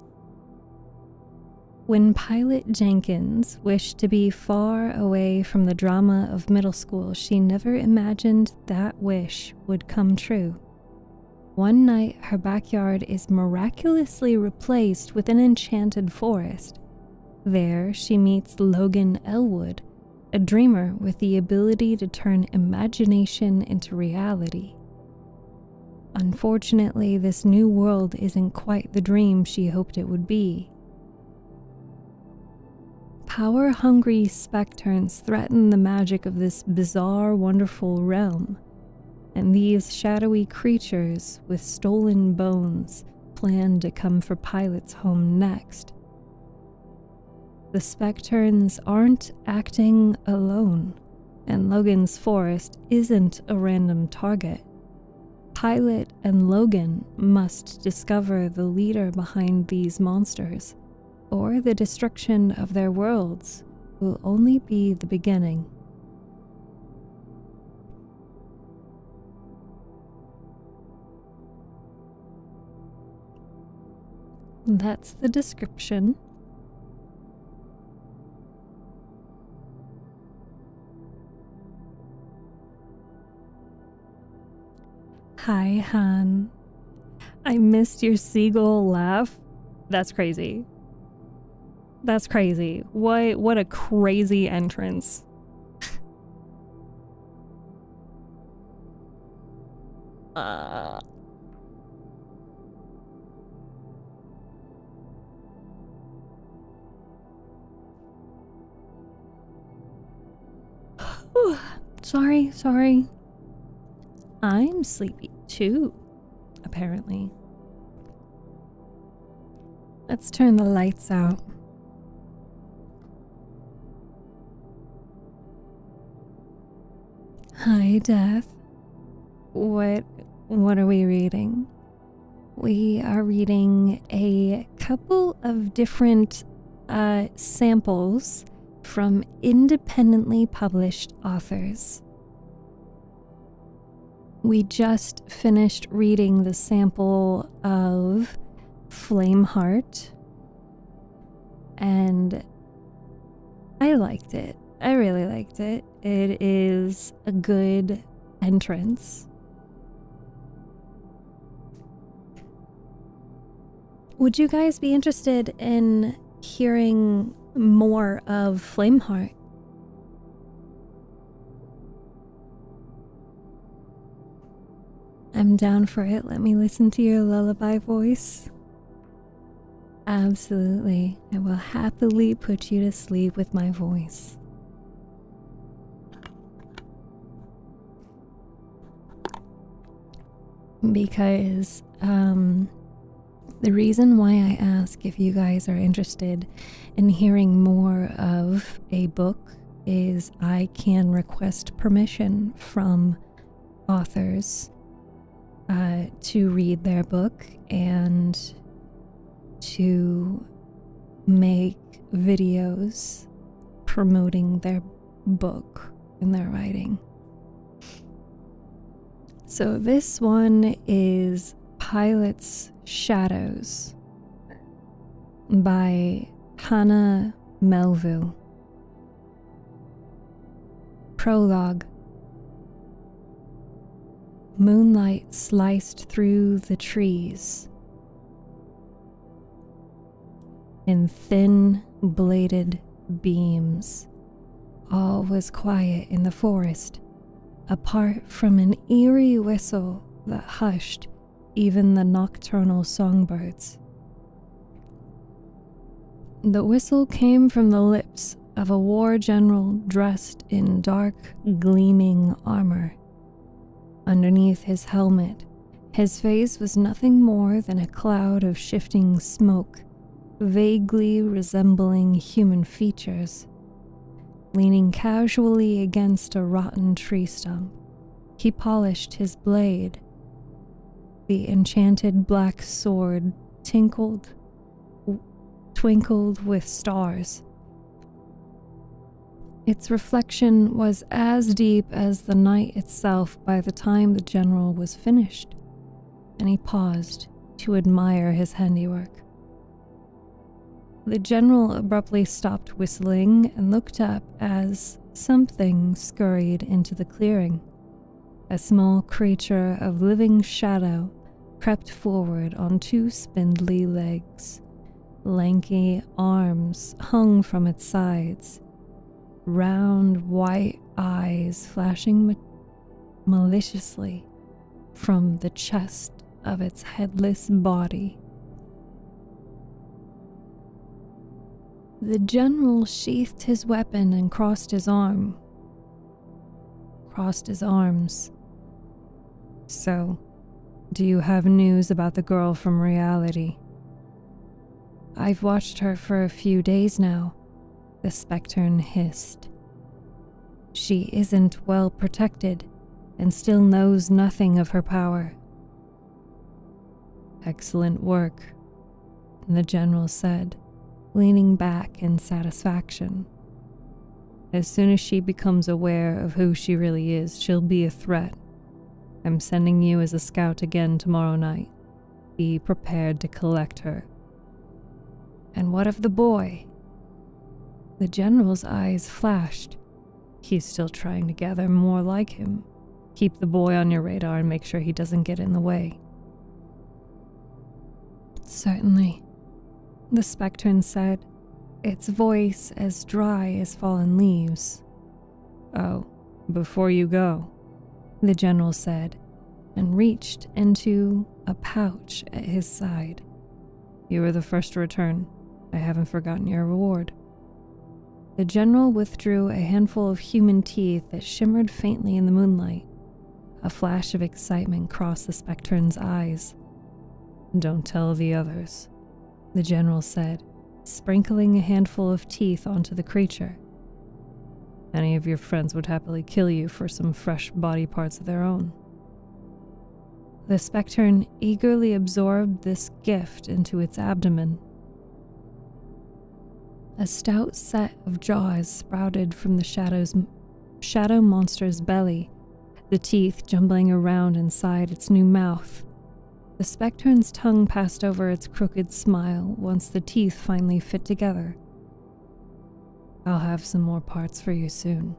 When Pilot Jenkins wished to be far away from the drama of middle school, she never imagined that wish would come true. One night, her backyard is miraculously replaced with an enchanted forest. There, she meets Logan Elwood, a dreamer with the ability to turn imagination into reality. Unfortunately, this new world isn't quite the dream she hoped it would be. Power-hungry specterns threaten the magic of this bizarre, wonderful realm, and these shadowy creatures with stolen bones plan to come for Pilot's home next. The specterns aren't acting alone, and Logan's forest isn't a random target. Pilot and Logan must discover the leader behind these monsters, or the destruction of their worlds will only be the beginning. That's the description. Hi, Han. I missed your seagull laugh. That's crazy. That's crazy. What a crazy entrance. Sorry. I'm sleepy too, apparently. Let's turn the lights out. Hi, Death. What are we reading? We are reading a couple of different samples from independently published authors. We just finished reading the sample of Flameheart, and I liked it. I really liked it. It is a good entrance. Would you guys be interested in hearing more of Flameheart? I'm down for it. Let me listen to your lullaby voice. Absolutely. I will happily put you to sleep with my voice. Because the reason why I ask if you guys are interested in hearing more of a book is I can request permission from authors to read their book and to make videos promoting their book and their writing. So this one is Pilot's Shadows by Hannah Melville. Prologue. Moonlight sliced through the trees, in thin, bladed beams. All was quiet in the forest, apart from an eerie whistle that hushed even the nocturnal songbirds. The whistle came from the lips of a war general dressed in dark, gleaming armor. Underneath his helmet, his face was nothing more than a cloud of shifting smoke, vaguely resembling human features. Leaning casually against a rotten tree stump, he polished his blade. The enchanted black sword twinkled with stars. Its reflection was as deep as the night itself by the time the general was finished, and he paused to admire his handiwork. The general abruptly stopped whistling and looked up as something scurried into the clearing. A small creature of living shadow crept forward on two spindly legs. Lanky arms hung from its sides, round white eyes flashing maliciously from the chest of its headless body. The general sheathed his weapon and crossed his arms. So, do you have news about the girl from reality? I've watched her for a few days now, the Spectern hissed. She isn't well protected and still knows nothing of her power. Excellent work, the general said, leaning back in satisfaction. As soon as she becomes aware of who she really is, she'll be a threat. I'm sending you as a scout again tomorrow night. Be prepared to collect her. And what of the boy? The general's eyes flashed. He's still trying to gather more like him. Keep the boy on your radar and make sure he doesn't get in the way. Certainly, the Spectern said, its voice as dry as fallen leaves. Oh, before you go, the general said, and reached into a pouch at his side. You were the first to return. I haven't forgotten your reward. The general withdrew a handful of human teeth that shimmered faintly in the moonlight. A flash of excitement crossed the Spectern's eyes. Don't tell the others, the general said, sprinkling a handful of teeth onto the creature. Any of your friends would happily kill you for some fresh body parts of their own. The Spectern eagerly absorbed this gift into its abdomen. A stout set of jaws sprouted from the shadow monster's belly, the teeth jumbling around inside its new mouth. The Spectern's tongue passed over its crooked smile once the teeth finally fit together. I'll have some more parts for you soon,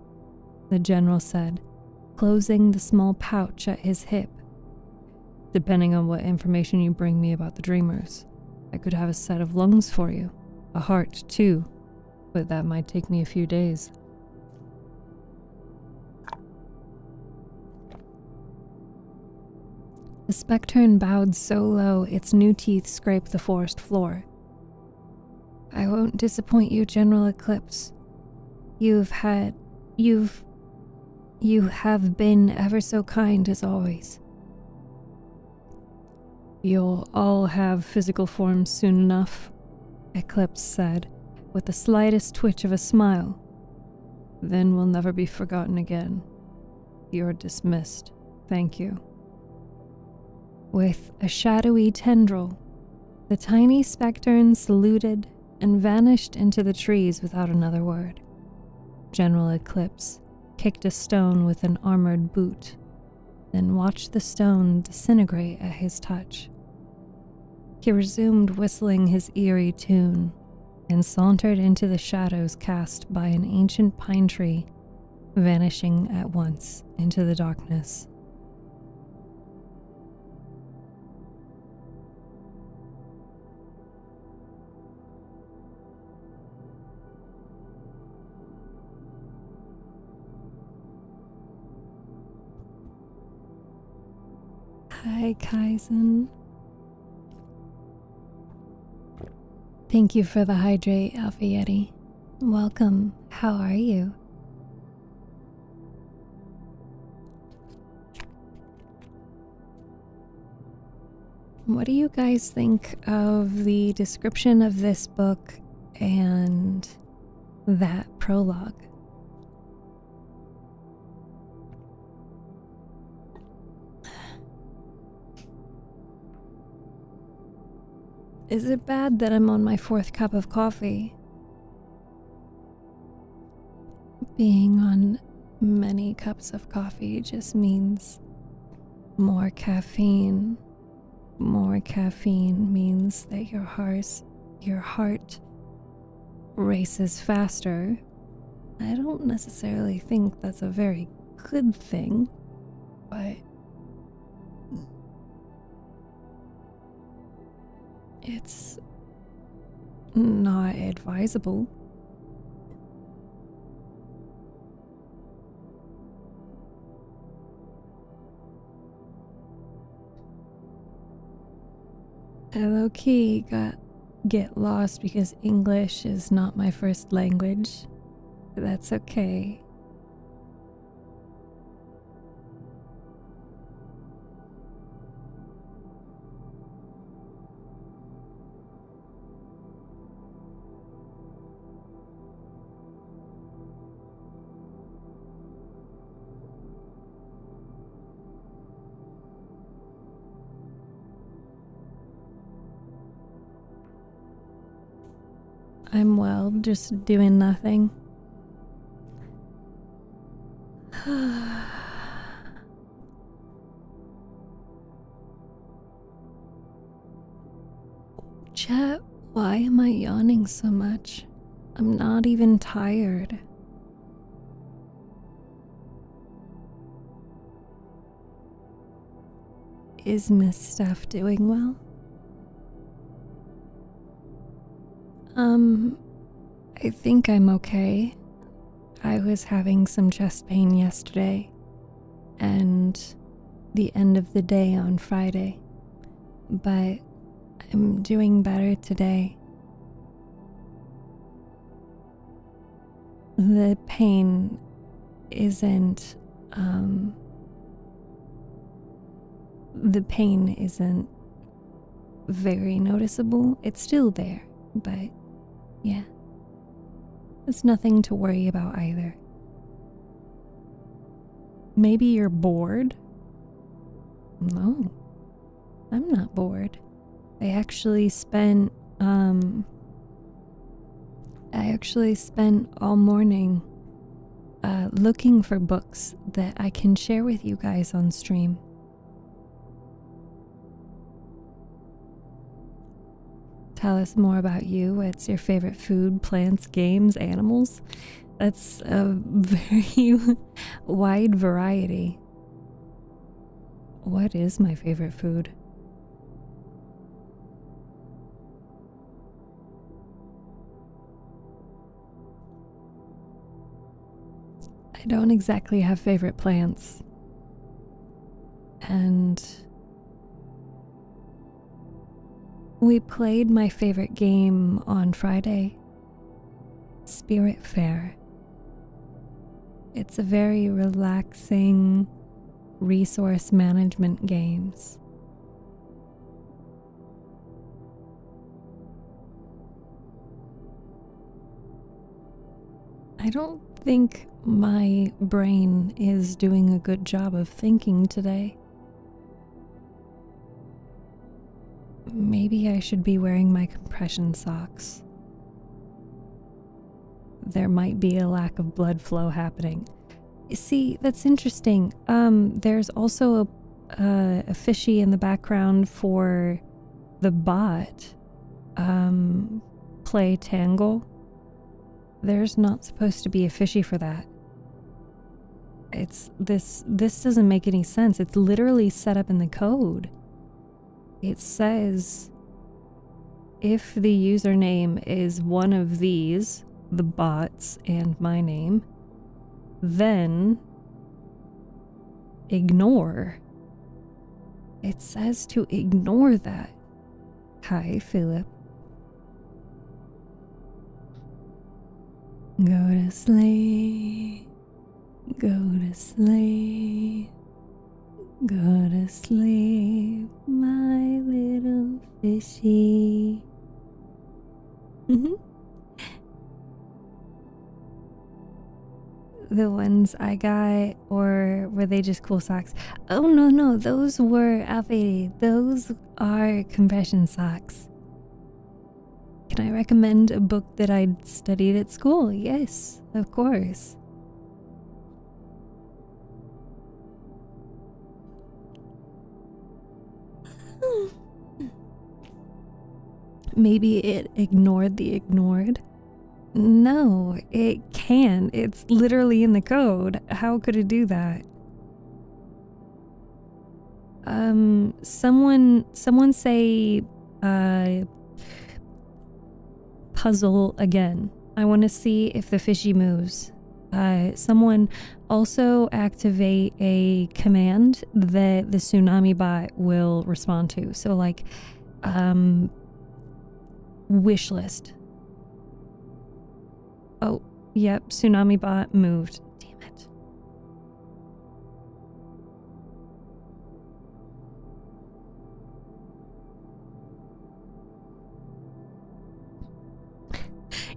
the general said, closing the small pouch at his hip. Depending on what information you bring me about the dreamers, I could have a set of lungs for you. A heart, too, but that might take me a few days. The Spectern bowed so low its new teeth scraped the forest floor. I won't disappoint you, General Eclipse. You have been ever so kind as always. You'll all have physical forms soon enough, Eclipse said, with the slightest twitch of a smile. Then we'll never be forgotten again. You're dismissed. Thank you. With a shadowy tendril, the tiny Spectern saluted and vanished into the trees without another word. General Eclipse kicked a stone with an armored boot, then watched the stone disintegrate at his touch. He resumed whistling his eerie tune and sauntered into the shadows cast by an ancient pine tree, vanishing at once into the darkness. Hi, Kaizen. Thank you for the hydrate, Alpha Yeti. Welcome. How are you? What do you guys think of the description of this book and that prologue? Is it bad that I'm on my 4th cup of coffee? Being on many cups of coffee just means more caffeine. More caffeine means that your heart races faster. I don't necessarily think that's a very good thing, but it's not advisable. I low-key get lost because English is not my first language. But that's okay. I'm well, just doing nothing. Chat, why am I yawning so much? I'm not even tired. Is Miss Steph doing well? I think I'm okay. I was having some chest pain yesterday and the end of the day on Friday, but I'm doing better today. The pain isn't very noticeable. It's still there, but yeah. It's nothing to worry about either. Maybe you're bored? No, I'm not bored. I actually spent all morning looking for books that I can share with you guys on stream. Tell us more about you. What's your favorite food, plants, games, animals? That's a very wide variety. What is my favorite food? I don't exactly have favorite plants. And we played my favorite game on Friday, Spirit Fair. It's a very relaxing resource management games. I don't think my brain is doing a good job of thinking today. Maybe I should be wearing my compression socks. There might be a lack of blood flow happening. See, that's interesting. There's also a fishy in the background for the bot. Play Tangle. There's not supposed to be a fishy for that. This doesn't make any sense. It's literally set up in the code. It says if the username is one of these, the bots and my name, then ignore. It says to ignore that. Hi, Philip. Go to sleep. Go to sleep. Go to sleep, my little fishy. The ones I got, or were they just cool socks? Oh, no, those were Alfie. Those are compression socks. Can I recommend a book that I studied at school? Yes, of course. Maybe it ignored the ignored. No, it can. It's literally in the code. How could it do that? Someone say, puzzle again. I want to see if the fishy moves. Someone also activate a command that the tsunami bot will respond to. So like, wish list. Oh, yep, tsunami bot moved. Damn it.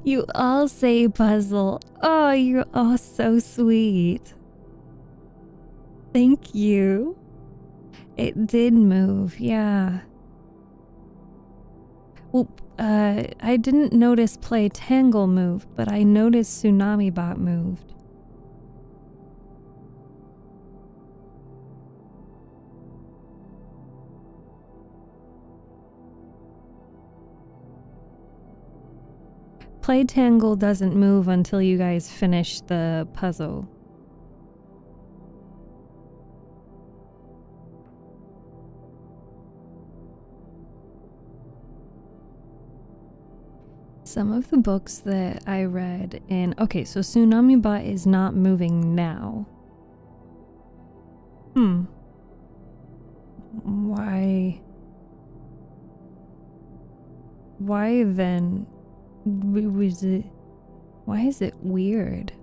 You all say puzzle. Oh, you're all so sweet. Thank you. It did move, yeah. Well, I didn't notice Play Tangle move, but I noticed Tsunami Bot moved. Play Tangle doesn't move until you guys finish the puzzle. Some of the books that I read in... Okay, so Tsunami Bot is not moving now. Why? Why then was it... Why is it weird?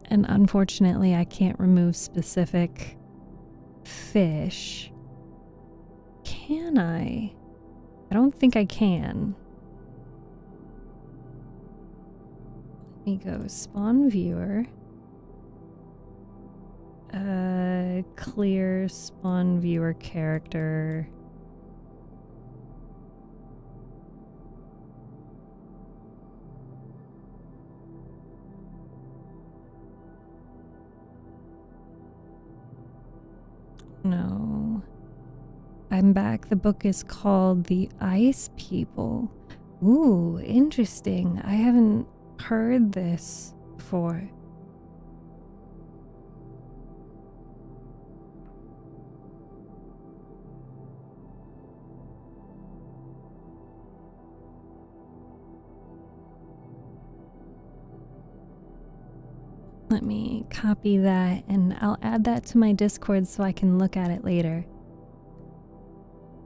And unfortunately, I can't remove specific fish. Can I? I don't think I can. Let me go spawn viewer. Clear spawn viewer character. No. I'm back. The book is called The Ice People. Ooh, interesting. I haven't heard this before. Let me copy that and I'll add that to my Discord so I can look at it later.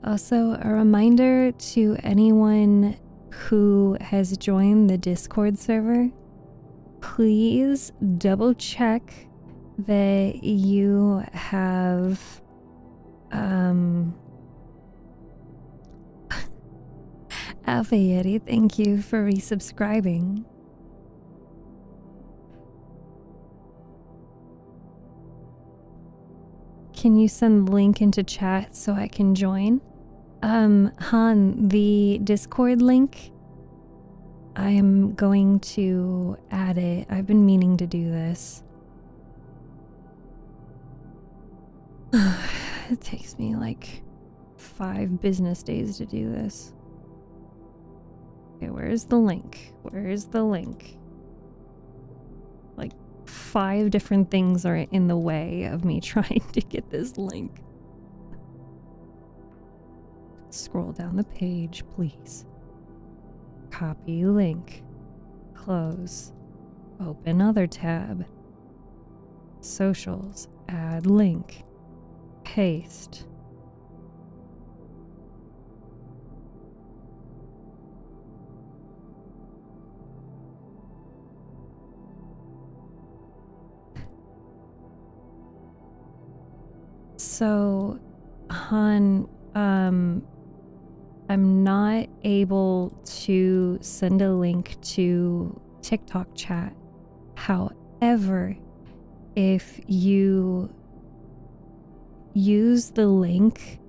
Also, a reminder to anyone who has joined the Discord server, please double check that you have Alpha Yeti, thank you for resubscribing. Can you send the link into chat so I can join? Han, the Discord link, I am going to add it. I've been meaning to do this. It takes me like 5 business days to do this. Okay, where's the link? Where's the link? Like 5 different things are in the way of me trying to get this link. Scroll down the page, please. Copy link. Close. Open other tab. socials, add link, paste. So, Han, I'm not able to send a link to TikTok chat. However, if you use the link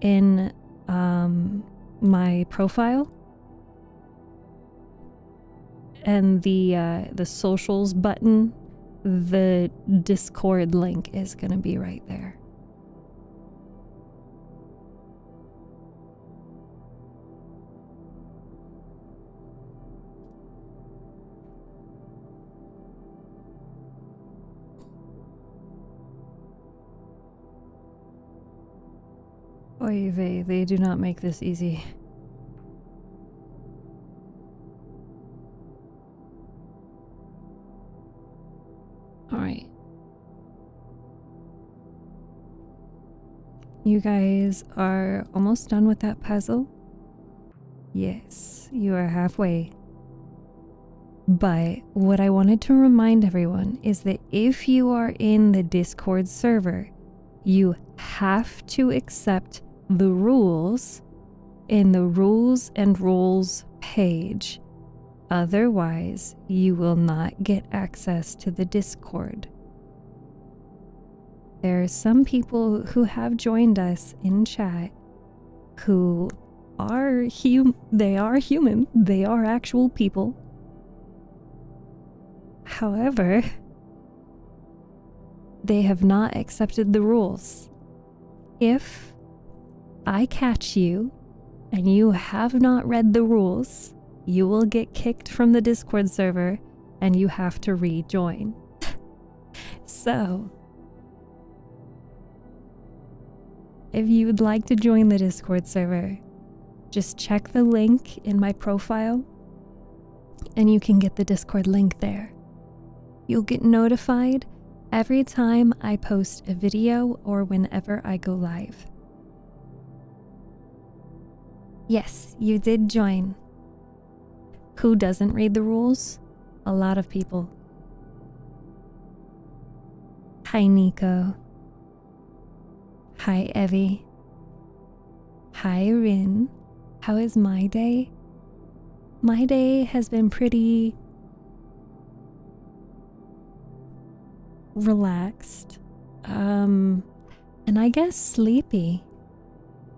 in my profile and the socials button, the Discord link is going to be right there. Oy vey, they do not make this easy. Alright. You guys are almost done with that puzzle? Yes, you are halfway. But what I wanted to remind everyone is that if you are in the Discord server, you have to accept the rules in the rules and roles page. Otherwise, you will not get access to the Discord. There are some people who have joined us in chat who are they are human. They are actual people. However, they have not accepted the rules. If I catch you and you have not read the rules, you will get kicked from the Discord server and you have to rejoin. So, if you would like to join the Discord server, just check the link in my profile and you can get the Discord link there. You'll get notified every time I post a video or whenever I go live. Yes, you did join. Who doesn't read the rules? A lot of people. Hi, Nico. Hi, Evie. Hi, Rin. How is my day? My day has been pretty relaxed. And I guess sleepy.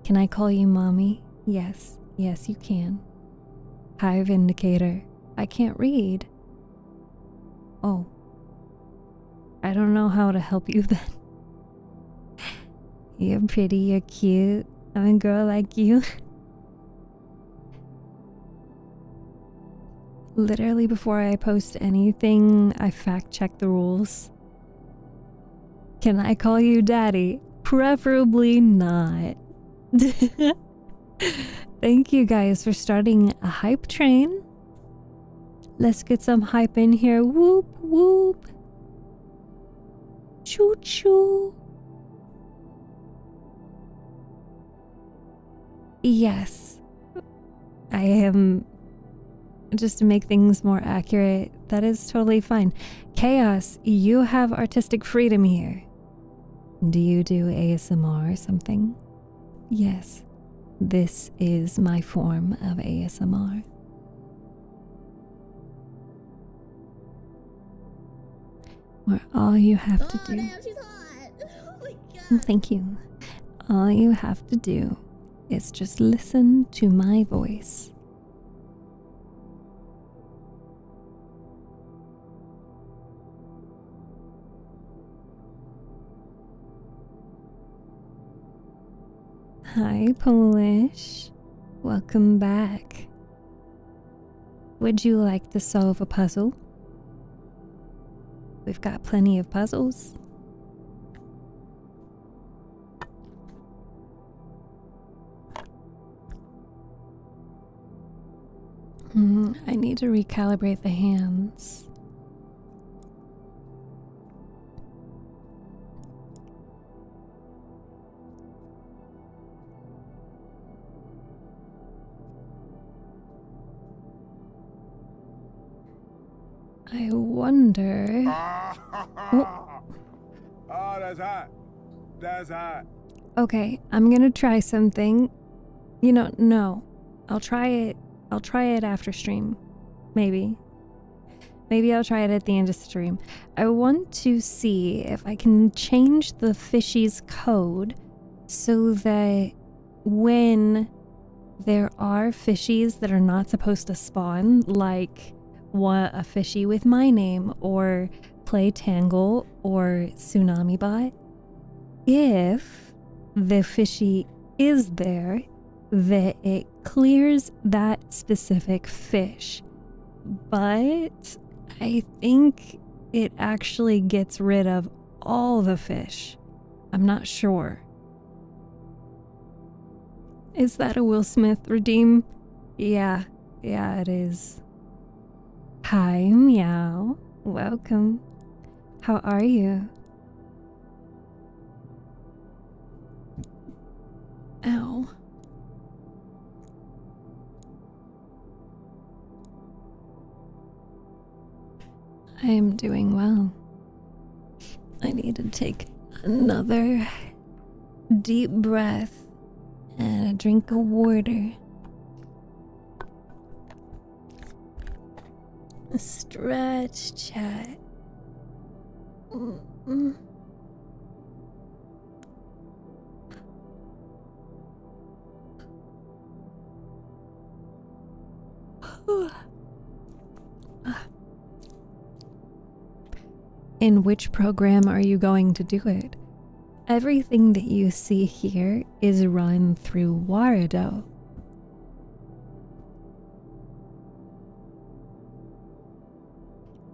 Can I call you mommy? Yes, you can. Hi, Vindicator. I can't read. Oh. I don't know how to help you then. You're pretty, you're cute. I'm a girl like you. Literally before I post anything, I fact check the rules. Can I call you daddy? Preferably not. Thank you guys for starting a hype train. Let's get some hype in here. Whoop, whoop. Choo, choo. Yes. I am... Just to make things more accurate, that is totally fine. Chaos, you have artistic freedom here. Do you do ASMR or something? Yes. This is my form of ASMR. Where all you have to do... Damn, she's hot. Oh my god. Thank you. All you have to do is just listen to my voice. Hi, Polish. Welcome back. Would you like to solve a puzzle? We've got plenty of puzzles. I need to recalibrate the hands. I wonder... Oh, that's hot. That's hot. Okay, I'm gonna try something. You know, no. I'll try it after stream. Maybe. Maybe I'll try it at the end of stream. I want to see if I can change the fishy's code so that when there are fishies that are not supposed to spawn, like a fishy with my name or Play Tangle or Tsunami Bot, if the fishy is there, that it clears that specific fish. But I think it actually gets rid of all the fish. I'm not sure. Is that a Will Smith redeem? Yeah, it is. Hi, Meow. Welcome. How are you? Ow. I am doing well. I need to take another deep breath and a drink of water. A stretch, chat. In which program are you going to do it? Everything that you see here is run through Warado.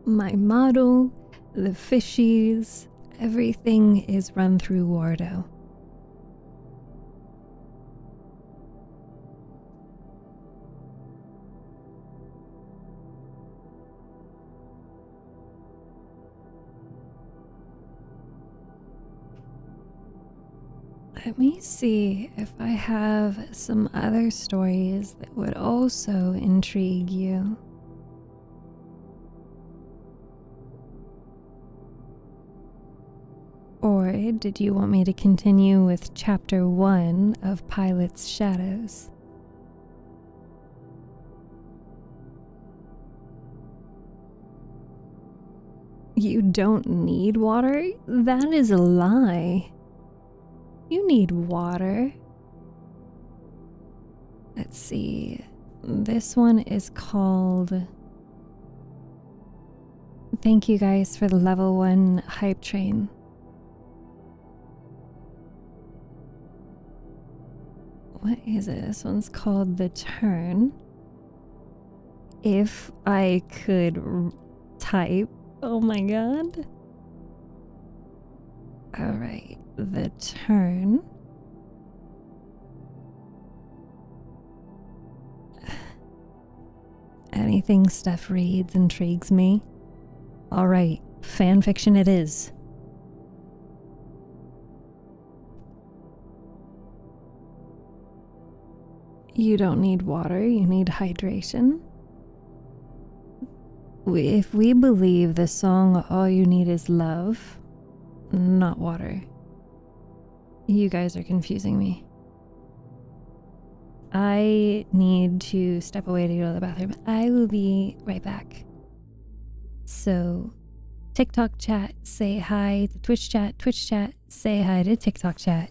My model, the fishies, everything is run through Wardo. Let me see if I have some other stories that would also intrigue you. Or did you want me to continue with chapter 1 of Pilot's Shadows? You don't need water? That is a lie. You need water. Let's see. This one is called... Thank you guys for the level 1 hype train. What is it? This one's called The Turn. If I could type... Oh my god. Alright. The Turn. Anything Steph reads intrigues me. Alright, fanfiction it is. You don't need water, you need hydration. If we believe the song All You Need Is Love, not water. You guys are confusing me. I need to step away to go to the bathroom. I will be right back. So, TikTok chat, say hi to Twitch chat, say hi to TikTok chat.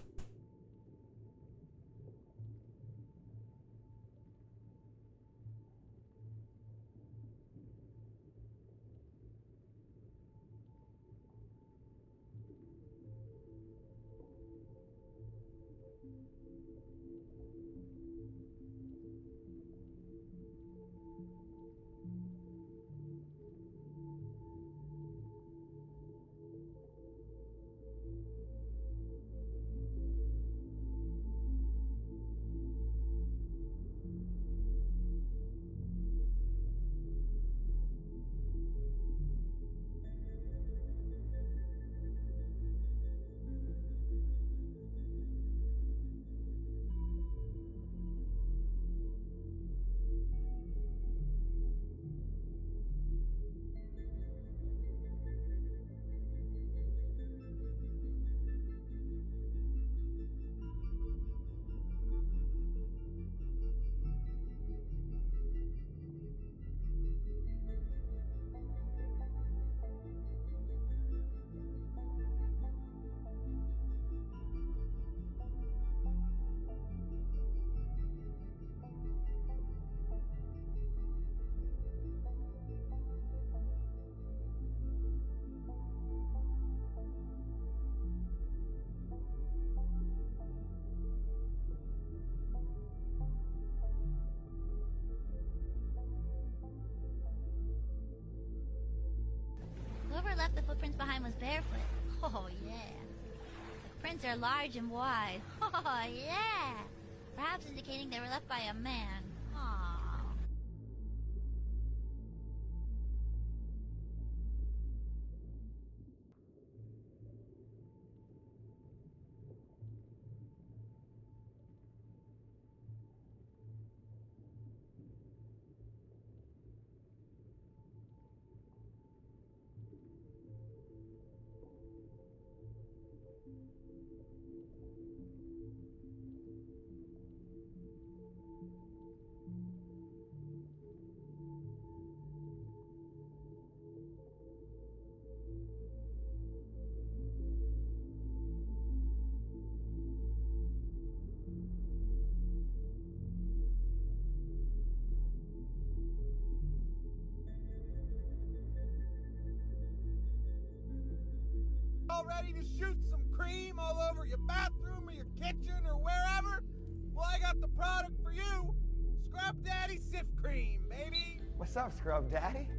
mine was barefoot. Oh, yeah. The prints are large and wide. Oh, yeah. Perhaps indicating they were left by a man. Aww. All ready to shoot some cream all over your bathroom or your kitchen or wherever? Well, I got the product for you. Scrub Daddy Sift Cream, baby. What's up, Scrub Daddy?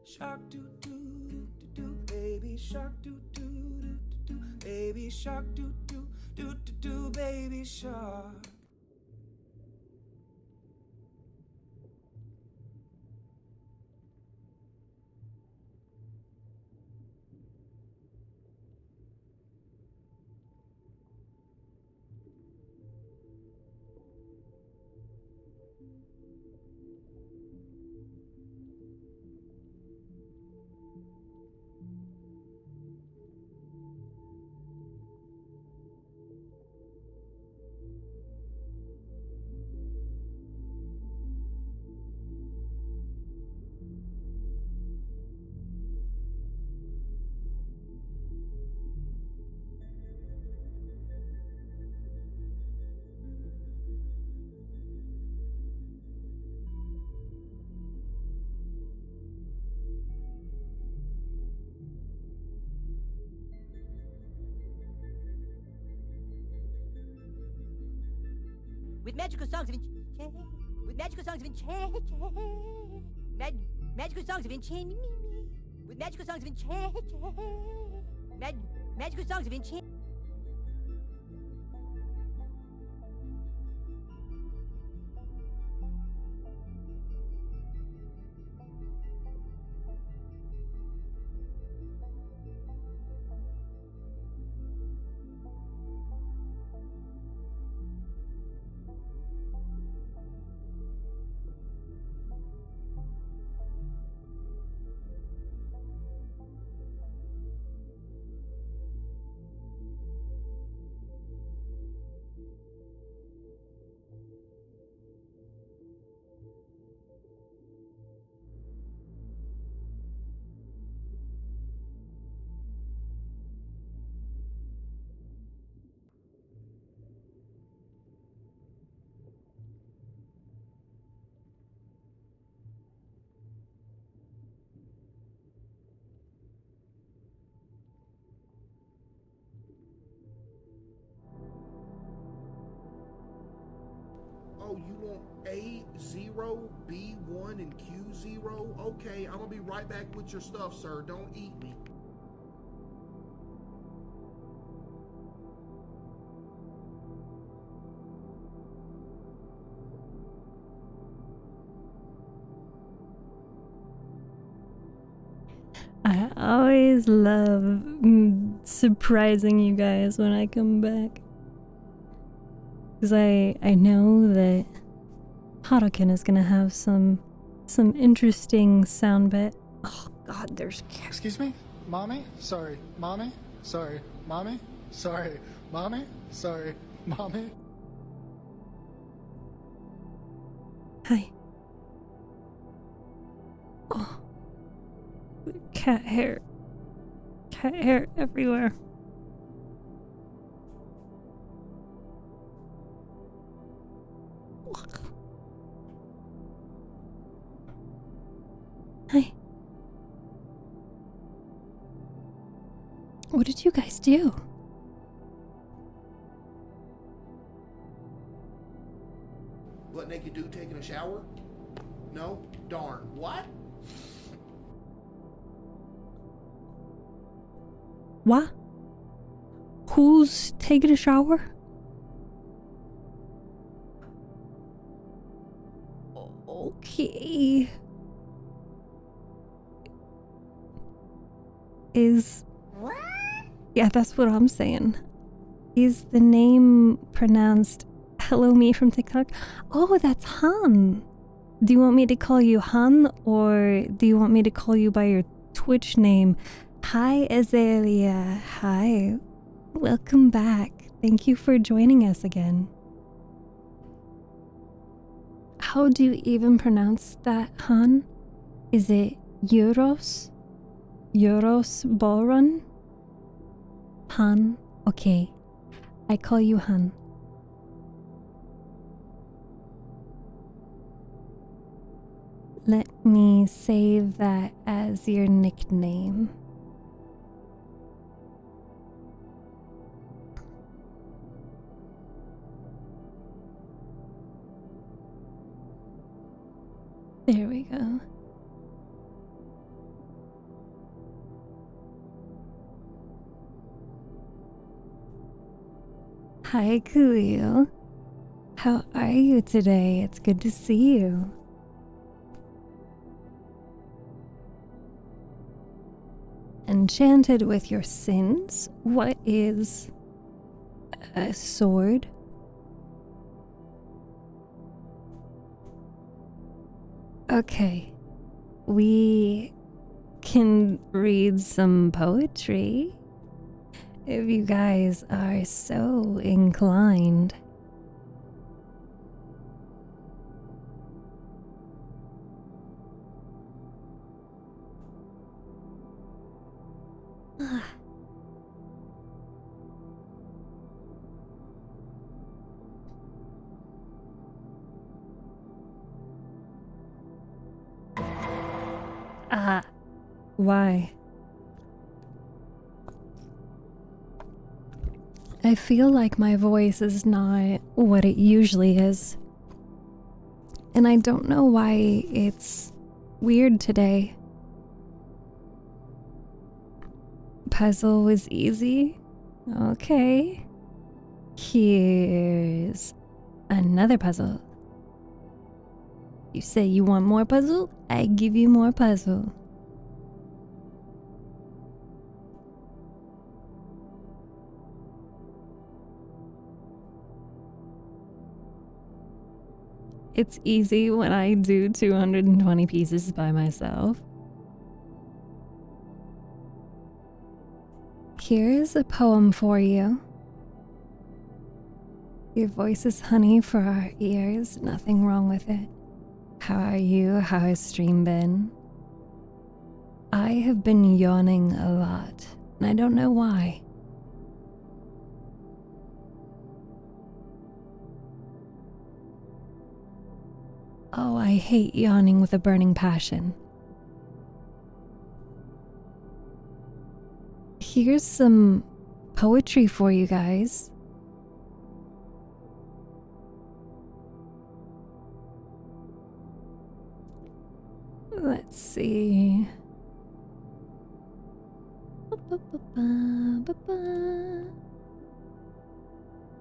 Shark doo doo doo doo, baby shark doo doo doo doo, baby shark doo doo doo doo doo, baby shark. With magical songs of enchant, with magical songs of enchant, magical songs of enchant, with magical songs of enchant, magical songs of enchant. Oh, you want A0, B1, and Q0? Okay, I'm gonna be right back with your stuff, sir. Don't eat me. I always love surprising you guys when I come back. Because I know that Harukin is gonna have some interesting sound bit. Oh god, there's Excuse me? Mommy? Sorry. Mommy? Sorry. Mommy? Sorry. Mommy? Sorry. Mommy? Hi. Oh. Cat hair. Cat hair everywhere. Hi. What did you guys do? Butt naked dude taking a shower? No? Darn. What? What? Who's taking a shower? Okay. What? Yeah, that's what I'm saying. Is the name pronounced Hello Me from TikTok? Oh, that's Han. Do you want me to call you Han, or do you want me to call you by your Twitch name? Hi, Azalea. Hi. Welcome back. Thank you for joining us again. How do you even pronounce that, Han? Is it Euros? Euros Ballrun? Han? Okay. I call you Han. Let me save that as your nickname. There we go. Hi, Khalil. How are you today? It's good to see you. Enchanted with your sins? What is a sword? Okay. We can read some poetry if you guys are so inclined. Why? I feel like my voice is not what it usually is. And I don't know why it's weird today. Puzzle was easy. Okay. Here's another puzzle. You say you want more puzzle? I give you more puzzle. It's easy when I do 220 pieces by myself. Here's a poem for you. Your voice is honey for our ears, nothing wrong with it. How are you? How has stream been? I have been yawning a lot, and I don't know why. Oh, I hate yawning with a burning passion. Here's some poetry for you guys. Let's see.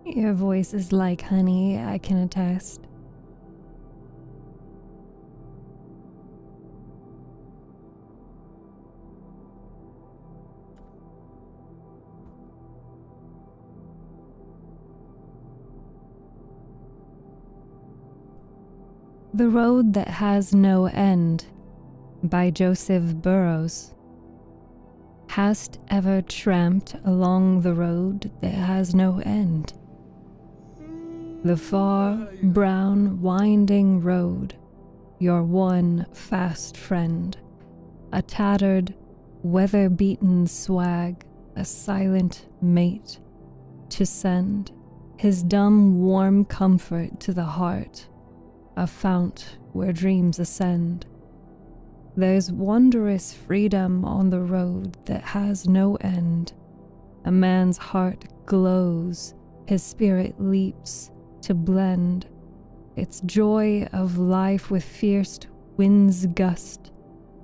Your voice is like honey, I can attest. The Road That Has No End by Joseph Burroughs. Hast ever tramped along the road that has no end? The far, brown, winding road, your one fast friend, a tattered, weather-beaten swag, a silent mate to send his dumb, warm comfort to the heart, a fount where dreams ascend. There's wondrous freedom on the road that has no end. A man's heart glows, his spirit leaps to blend its joy of life with fierce wind's gust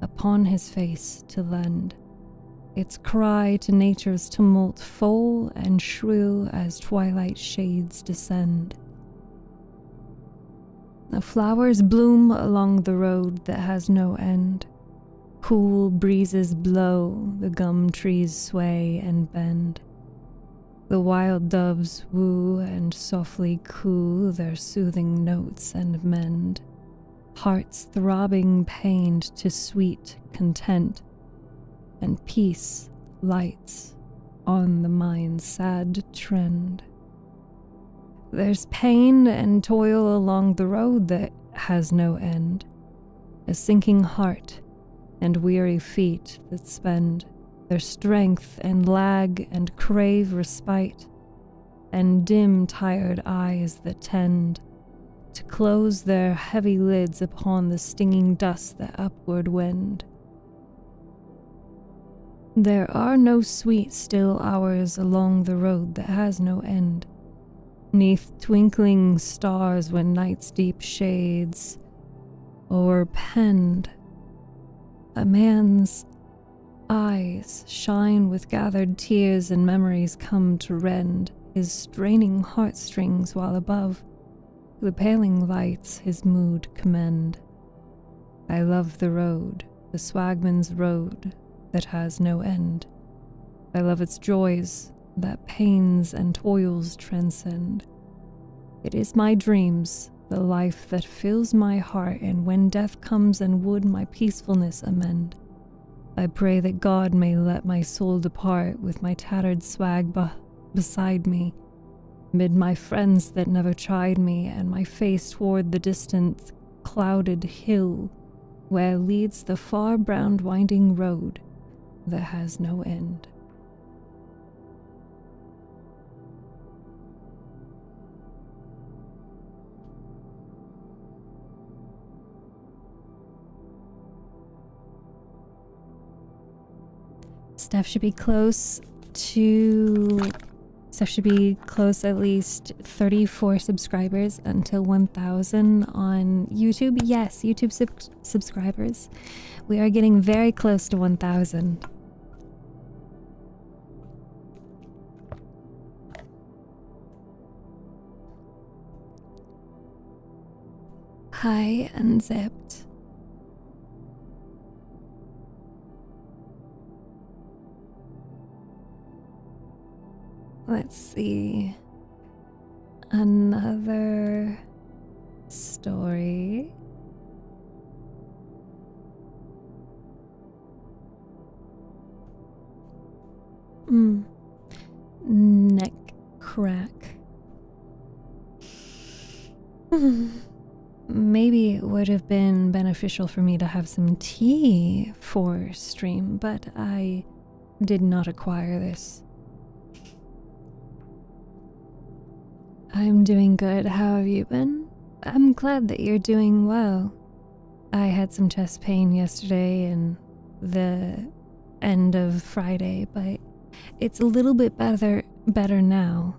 upon his face to lend its cry to nature's tumult, full and shrill as twilight shades descend. The flowers bloom along the road that has no end. Cool breezes blow, the gum trees sway and bend. The wild doves woo and softly coo their soothing notes and mend. Hearts throbbing pained to sweet content, and peace lights on the mind's sad trend. There's pain and toil along the road that has no end, a sinking heart and weary feet that spend their strength and lag and crave respite, and dim tired eyes that tend to close their heavy lids upon the stinging dust that upward wend. There are no sweet still hours along the road that has no end, 'neath twinkling stars when night's deep shades o'erpend. A man's eyes shine with gathered tears, and memories come to rend his straining heartstrings, while above the paling lights his mood commend. I love the road, the swagman's road that has no end. I love its joys that pains and toils transcend. It is my dreams, the life that fills my heart, and when death comes and would my peacefulness amend, I pray that God may let my soul depart with my tattered swag beside me, mid my friends that never tried me, and my face toward the distant clouded hill where leads the far brown winding road that has no end. Steph should be close at least 34 subscribers until 1,000 on YouTube. Yes, YouTube subscribers. We are getting very close to 1,000. Hi, Unzipped. Let's see. Another story. Neck crack. Maybe it would have been beneficial for me to have some tea for stream, but I did not acquire this. I'm doing good. How have you been? I'm glad that you're doing well. I had some chest pain yesterday and the end of Friday, but it's a little bit better now.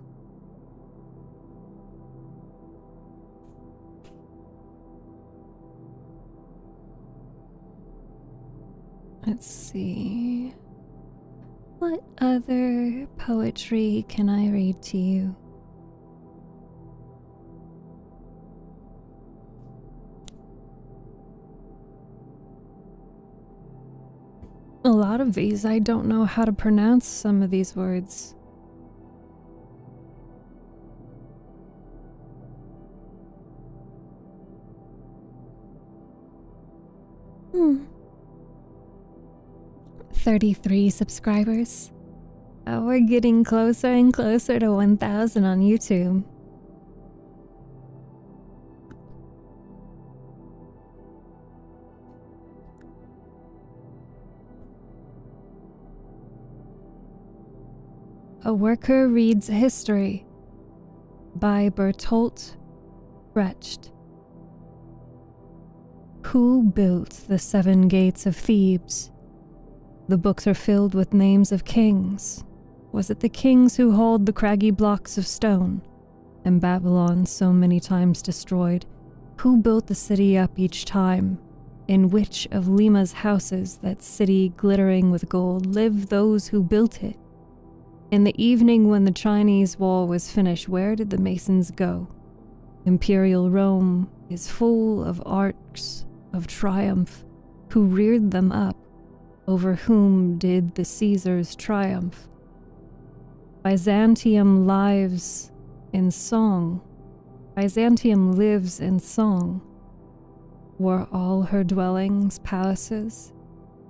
Let's see. What other poetry can I read to you? A lot of these, I don't know how to pronounce some of these words. 33 subscribers. We're getting closer and closer to 1,000 on YouTube. A Worker Reads History by Bertolt Brecht. Who built the 7 gates of Thebes? The books are filled with names of kings. Was it the kings who hauled the craggy blocks of stone, and Babylon so many times destroyed? Who built the city up each time? In which of Lima's houses, that city glittering with gold, lived those who built it? In the evening when the Chinese wall was finished, where did the masons go? Imperial Rome is full of arcs of triumph. Who reared them up? Over whom did the Caesars triumph? Byzantium lives in song. Byzantium lives in song. Were all her dwellings palaces?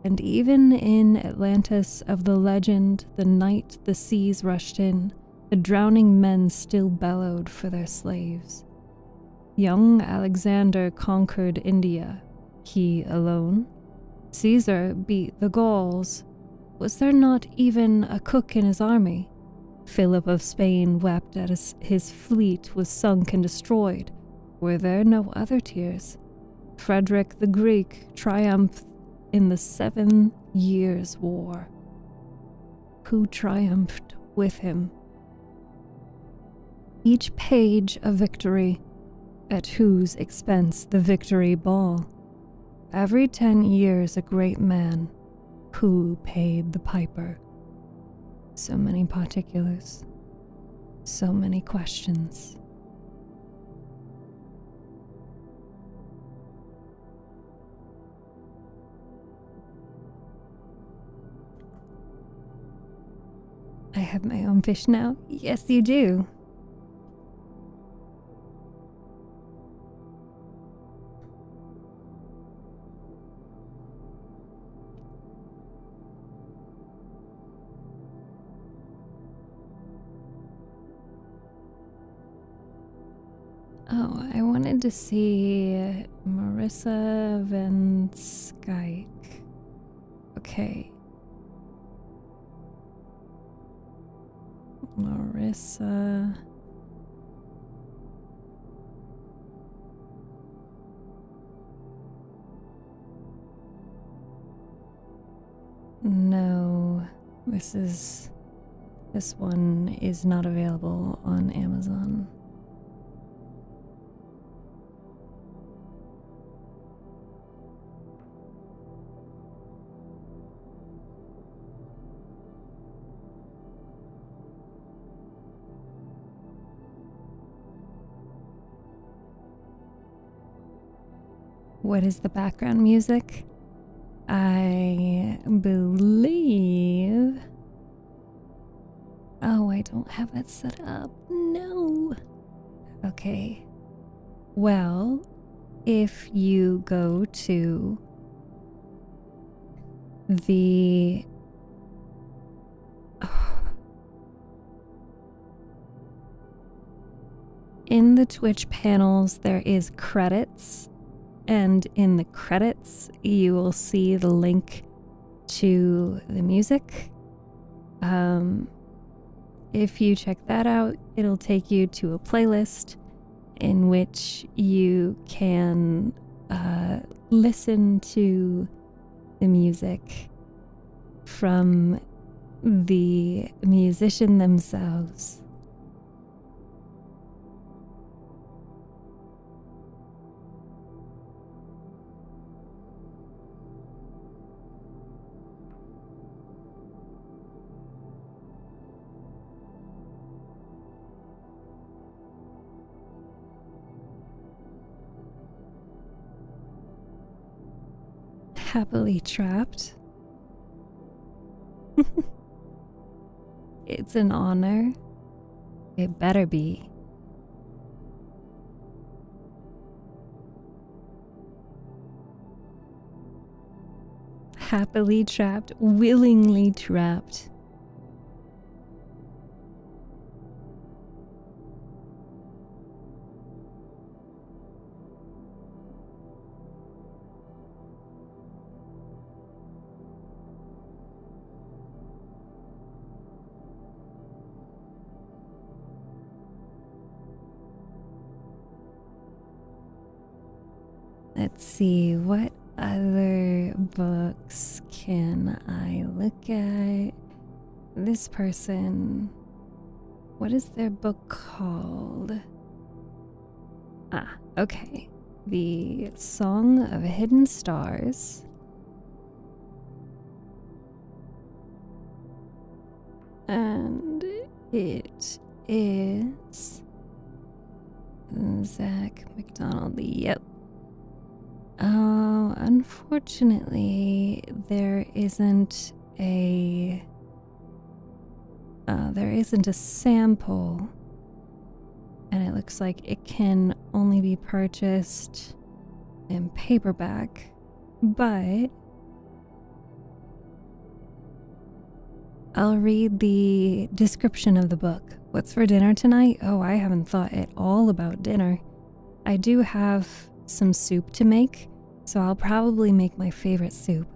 And even in Atlantis of the legend, the night the seas rushed in, the drowning men still bellowed for their slaves. Young Alexander conquered India, he alone. Caesar beat the Gauls. Was there not even a cook in his army? Philip of Spain wept as his fleet was sunk and destroyed. Were there no other tears? Frederick the Greek triumphed in the 7 Years' War. Who triumphed with him? Each page a victory, at whose expense the victory ball? Every 10 years a great man, who paid the piper? So many particulars, so many questions. I have my own fish now. Yes, you do. Oh, I wanted to see Marissa Van Skyke. Okay. Marissa. No, this one is not available on Amazon. What is the background music? I believe... Oh, I don't have that set up. No. Okay. Well, if you go to the... In the Twitch panels, there is credits. And in the credits, you will see the link to the music. If you check that out, it'll take you to a playlist in which you can listen to the music from the musician themselves. Happily trapped. It's an honor. It better be. Happily trapped, willingly trapped. Let's see, what other books can I look at? This person, what is their book called? Ah, okay. The Song of Hidden Stars. And it is Zach McDonald. Yep. Oh, unfortunately, there isn't a sample, and it looks like it can only be purchased in paperback, but I'll read the description of the book. What's for dinner tonight? Oh, I haven't thought at all about dinner. I do have some soup to make, so I'll probably make my favorite soup.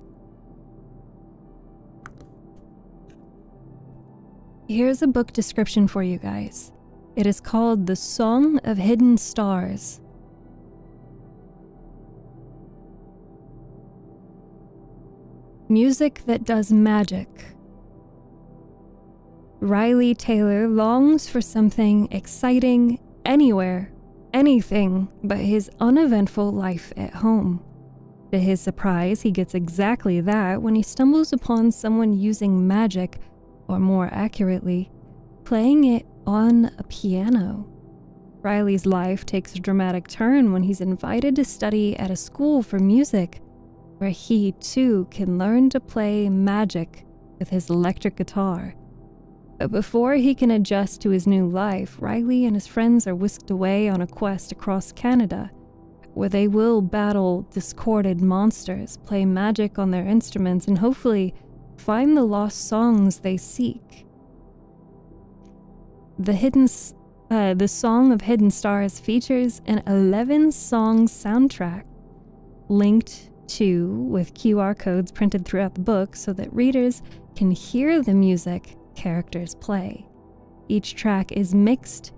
Here's a book description for you guys. It is called The Song of Hidden Stars. Music that does magic. Riley Taylor longs for something exciting anywhere, anything but his uneventful life at home. To his surprise, he gets exactly that when he stumbles upon someone using magic, or more accurately, playing it on a piano. Riley's life takes a dramatic turn when he's invited to study at a school for music, where he too can learn to play magic with his electric guitar. But before he can adjust to his new life, Riley and his friends are whisked away on a quest across Canada, where they will battle discorded monsters, play magic on their instruments, and hopefully find the lost songs they seek. The Song of Hidden Stars features an 11-song soundtrack linked to with QR codes printed throughout the book so that readers can hear the music characters play. Each track is mixed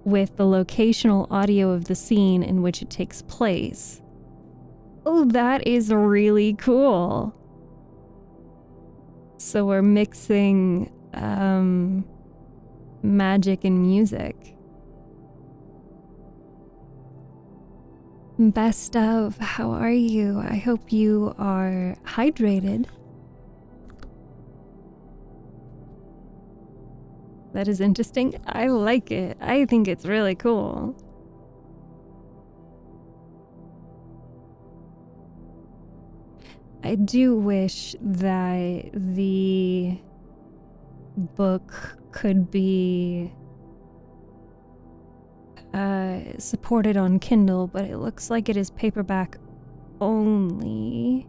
with the locational audio of the scene in which it takes place. Oh, that is really cool. So we're mixing magic and music. Best of, how are you? I hope you are hydrated. That is interesting. I like it. I think it's really cool. I do wish that the book could be supported on Kindle, but it looks like it is paperback only.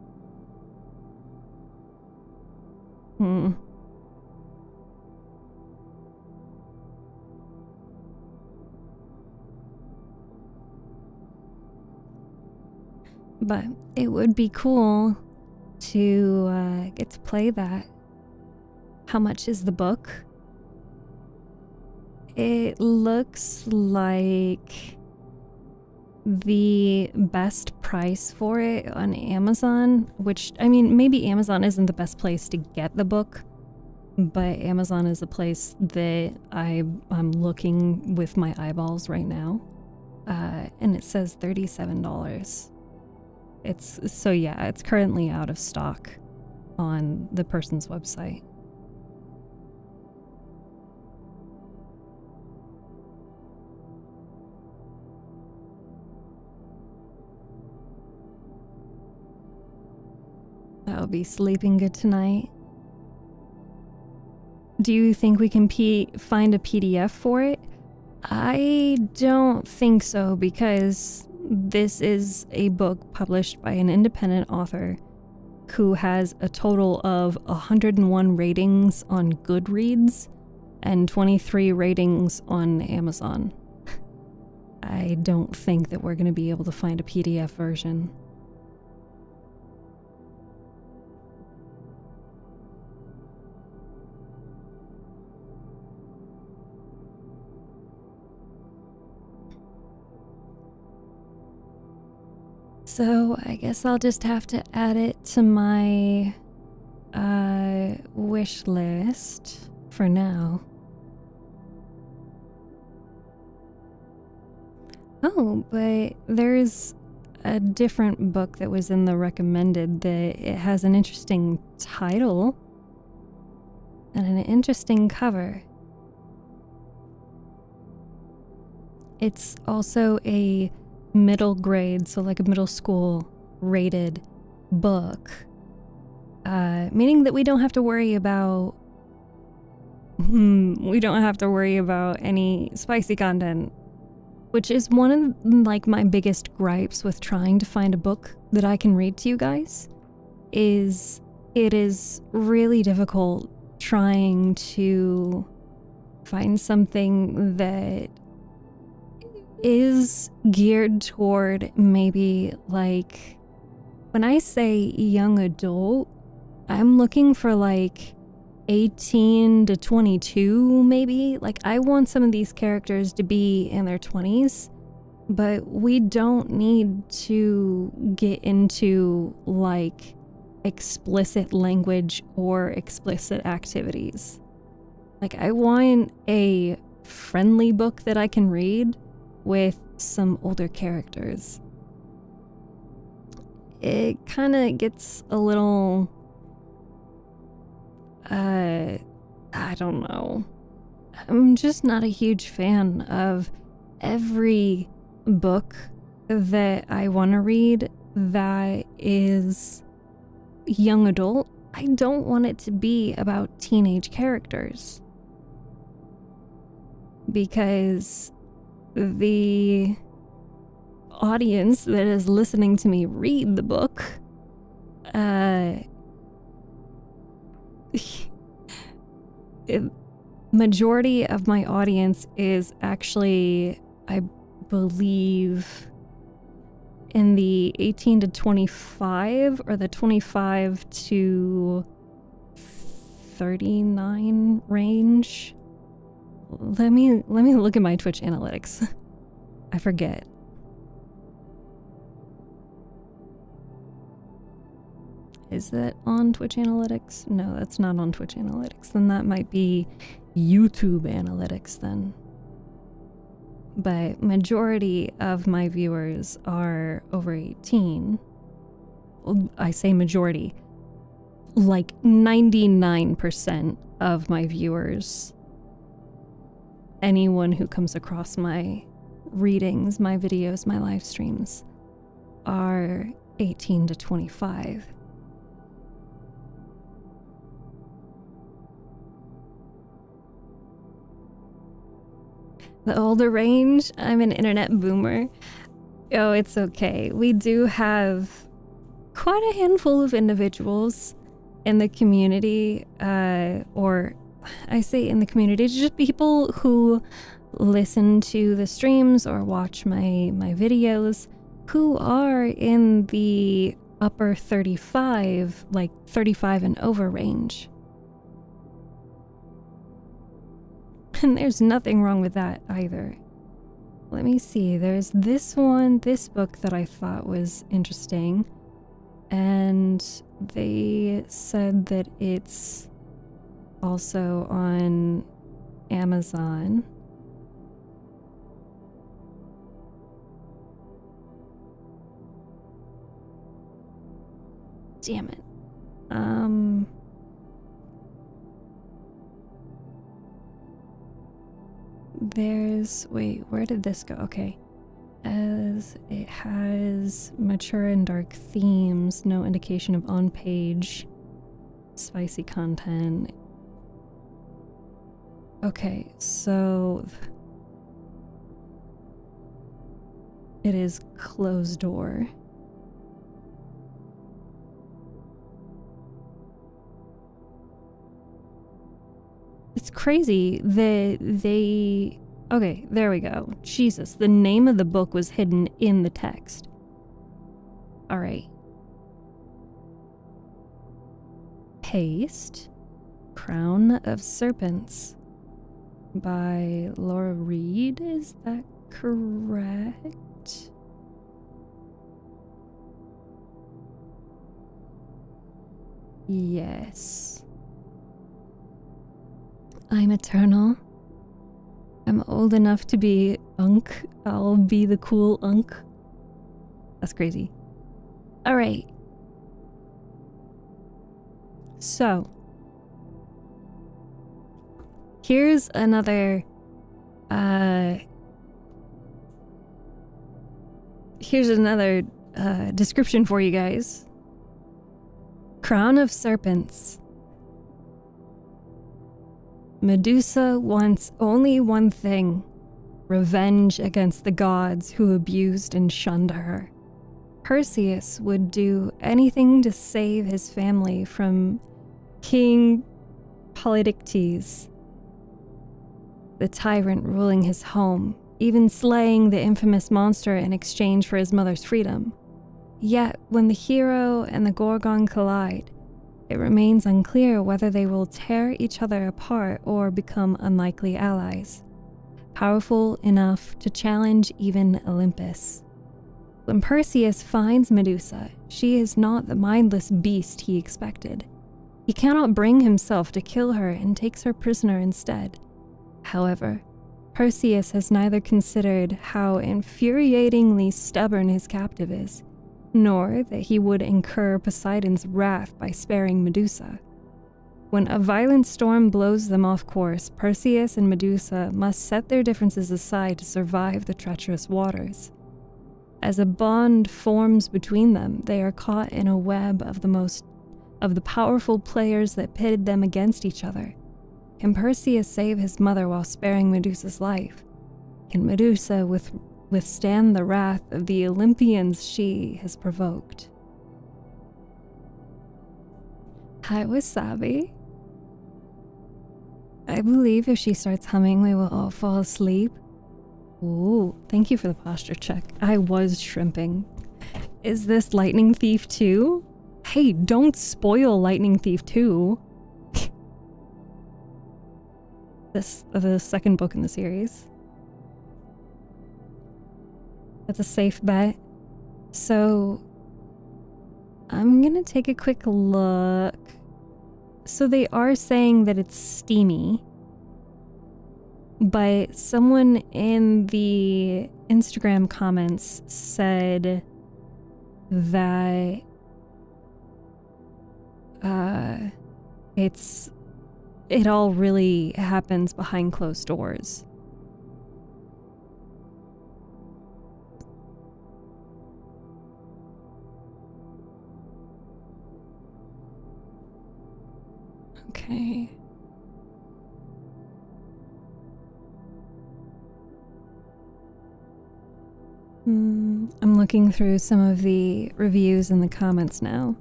But it would be cool to get to play that. How much is the book? It looks like the best price for it on Amazon, which, I mean, maybe Amazon isn't the best place to get the book, but Amazon is a place that I'm looking with my eyeballs right now. And it says $37. It's currently out of stock on the person's website. I'll be sleeping good tonight. Do you think we can find a PDF for it? I don't think so, because this is a book published by an independent author who has a total of 101 ratings on Goodreads and 23 ratings on Amazon. I don't think that we're going to be able to find a PDF version. So I guess I'll just have to add it to my wish list for now. Oh, but there's a different book that was in the recommended that it has an interesting title and an interesting cover. It's also a middle grade, so like a middle school rated book, meaning that we don't have to worry about any spicy content, which is one of like my biggest gripes with trying to find a book that I can read to you guys. Is it is really difficult trying to find something that is geared toward maybe like, when I say young adult, I'm looking for like 18 to 22 maybe. Like, I want some of these characters to be in their 20s, but we don't need to get into like explicit language or explicit activities. Like, I want a friendly book that I can read with some older characters. It kind of gets a little, I don't know. I'm just not a huge fan of every book that I want to read that is young adult. I don't want it to be about teenage characters, because the audience that is listening to me read the book, majority of my audience is actually, I believe, in the 18 to 25 or the 25 to 39 range. Let me look at my Twitch analytics. I forget. Is that on Twitch analytics? No, that's not on Twitch analytics. Then that might be YouTube analytics then. But majority of my viewers are over 18. Well, I say majority. Like 99% of my viewers, anyone who comes across my readings, my videos, my live streams, are 18 to 25. The older range, I'm an internet boomer. Oh, it's okay. We do have quite a handful of individuals in the community, or I say in the community, just people who listen to the streams or watch my videos, who are in the upper 35, like 35 and over range. And there's nothing wrong with that either. Let me see, there's this book that I thought was interesting, and they said that it's also on Amazon. Damn it. Wait, where did this go? Okay. As it has mature and dark themes, no indication of on-page spicy content. Okay, so it is closed door. crazy that they... Okay, there we go. Jesus, the name of the book was hidden in the text. Alright. Paste. Crown of Serpents. By Laura Reed, is that correct? Yes. I'm eternal. I'm old enough to be Unk. I'll be the cool Unk. That's crazy. Alright. So. Here's another, description for you guys. Crown of Serpents. Medusa wants only one thing: revenge against the gods who abused and shunned her. Perseus would do anything to save his family from King Polydectes, the tyrant ruling his home, even slaying the infamous monster in exchange for his mother's freedom. Yet, when the hero and the Gorgon collide, it remains unclear whether they will tear each other apart or become unlikely allies, powerful enough to challenge even Olympus. When Perseus finds Medusa, she is not the mindless beast he expected. He cannot bring himself to kill her and takes her prisoner instead. However, Perseus has neither considered how infuriatingly stubborn his captive is, nor that he would incur Poseidon's wrath by sparing Medusa. When a violent storm blows them off course, Perseus and Medusa must set their differences aside to survive the treacherous waters. As a bond forms between them, they are caught in a web of the powerful players that pitted them against each other. Can Perseus save his mother while sparing Medusa's life? Can Medusa withstand the wrath of the Olympians she has provoked? Hi, Wasabi. I believe if she starts humming, we will all fall asleep. Ooh, thank you for the posture check. I was shrimping. Is this Lightning Thief 2? Hey, don't spoil Lightning Thief 2. The second book in the series. That's a safe bet. So, I'm gonna take a quick look. So they are saying that it's steamy, but someone in the Instagram comments said that it all really happens behind closed doors. Okay. I'm looking through some of the reviews in the comments now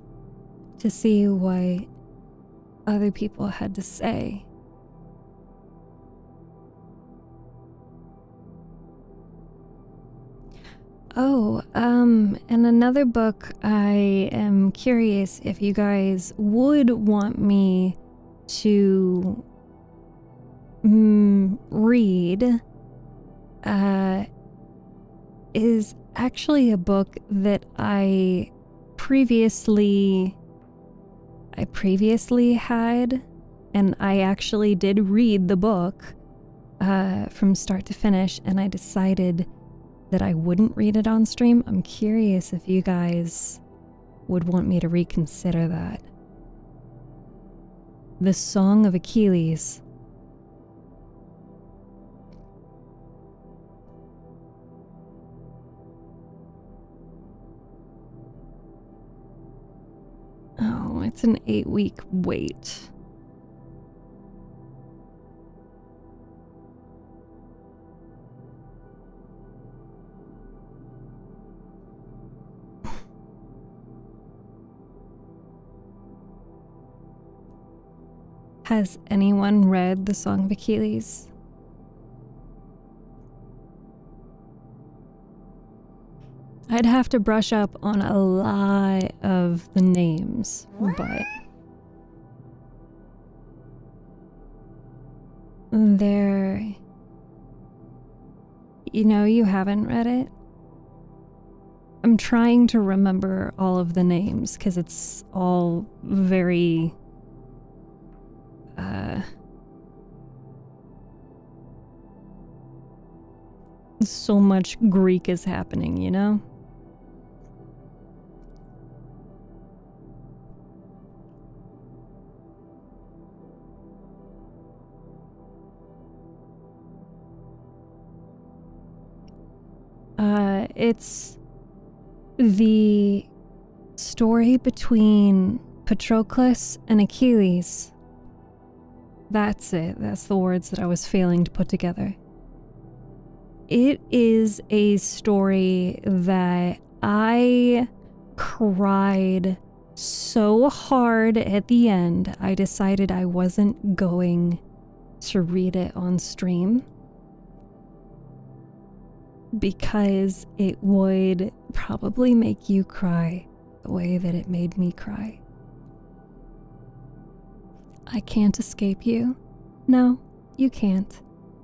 to see what other people had to say. Oh, and another book I am curious if you guys would want me to read is actually a book that I previously had, and I actually did read the book from start to finish, and I decided that I wouldn't read it on stream. I'm curious if you guys would want me to reconsider that. The Song of Achilles. Oh, it's an 8-week wait. Has anyone read the Song of Achilles? I'd have to brush up on a lot of the names, but there, you know, you haven't read it. I'm trying to remember all of the names because it's all very so much Greek is happening, you know? It's the story between Patroclus and Achilles. That's it. That's the words that I was failing to put together. It is a story that I cried so hard at the end, I decided I wasn't going to read it on stream because it would probably make you cry the way that it made me cry. I can't escape you. No, you can't.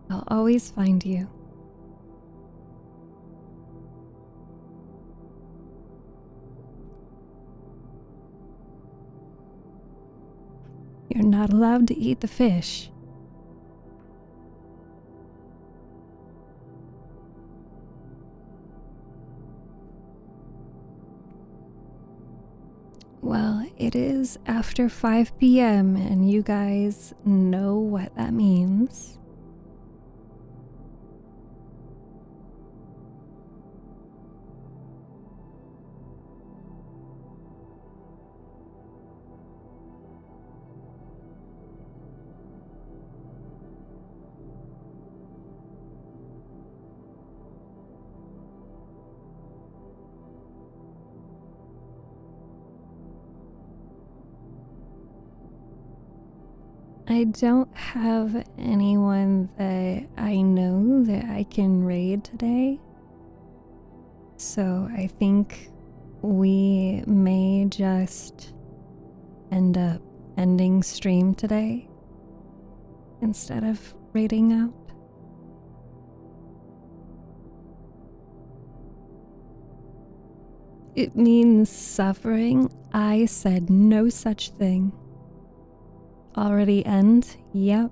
I'll always find you. You're not allowed to eat the fish. Well, it is after 5 p.m. and you guys know what that means. I don't have anyone that I know that I can raid today, so I think we may just end up ending stream today instead of raiding out. It means suffering. I said no such thing. Already end? Yep.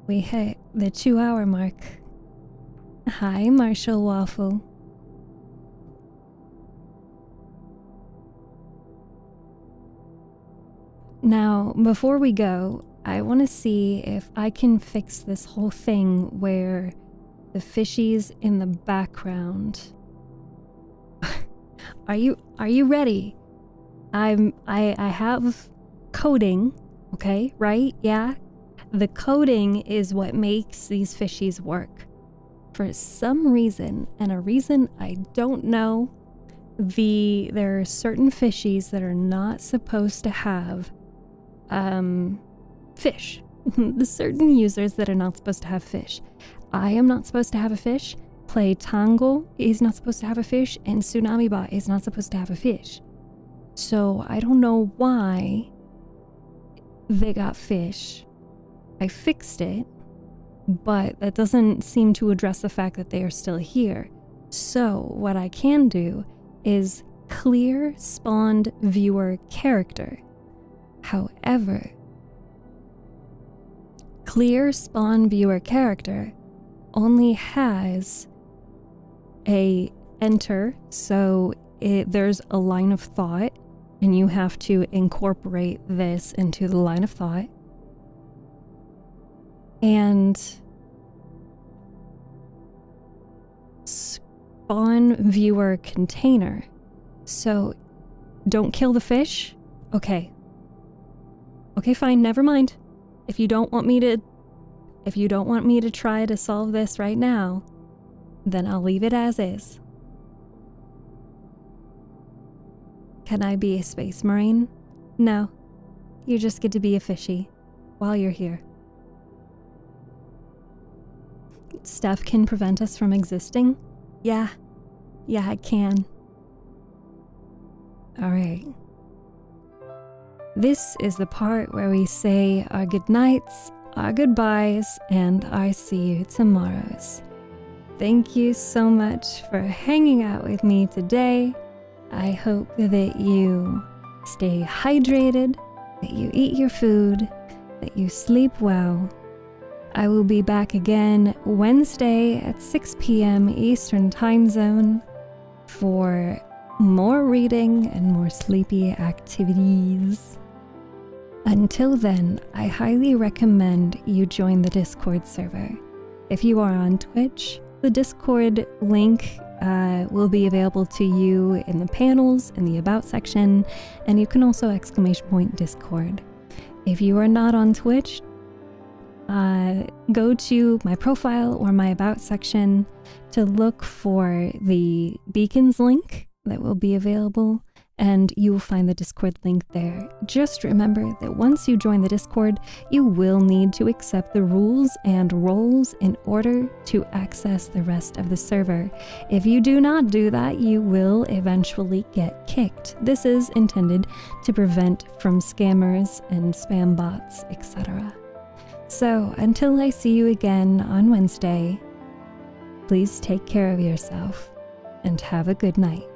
We hit the 2-hour mark. Hi, Marshall Waffle. Now, before we go, I want to see if I can fix this whole thing where the fishies in the background. Are you ready? I have coding. Okay, right? Yeah. The coding is what makes these fishies work. For some reason, and a reason I don't know, there are certain fishies that are not supposed to have fish. The certain users that are not supposed to have fish. I am not supposed to have a fish. Play Tango is not supposed to have a fish, and Tsunami Bot is not supposed to have a fish. So I don't know why they got fish. I fixed it, but that doesn't seem to address the fact that they are still here. So what I can do is clear spawned viewer character. However, clear spawn viewer character only has a enter, so there's a line of thought, and you have to incorporate this into the line of thought. And spawn viewer container. So don't kill the fish? Okay. Okay, fine, never mind. If you don't want me to try to solve this right now, then I'll leave it as is. Can I be a space marine? No. You just get to be a fishy. while you're here. Stuff can prevent us from existing? Yeah, it can. Alright. This is the part where we say our goodnights, our goodbyes, and our see you tomorrows. Thank you so much for hanging out with me today. I hope that you stay hydrated, that you eat your food, that you sleep well. I will be back again Wednesday at 6 p.m. Eastern Time Zone for more reading and more sleepy activities. Until then, I highly recommend you join the Discord server. If you are on Twitch, the Discord link will be available to you in the panels, in the About section, and you can also !Discord. If you are not on Twitch, go to my profile or my About section to look for the Beacons link that will be available, and you will find the Discord link there. Just remember that once you join the Discord, you will need to accept the rules and roles in order to access the rest of the server. If you do not do that, you will eventually get kicked. This is intended to prevent from scammers and spam bots, etc. So, until I see you again on Wednesday, please take care of yourself and have a good night.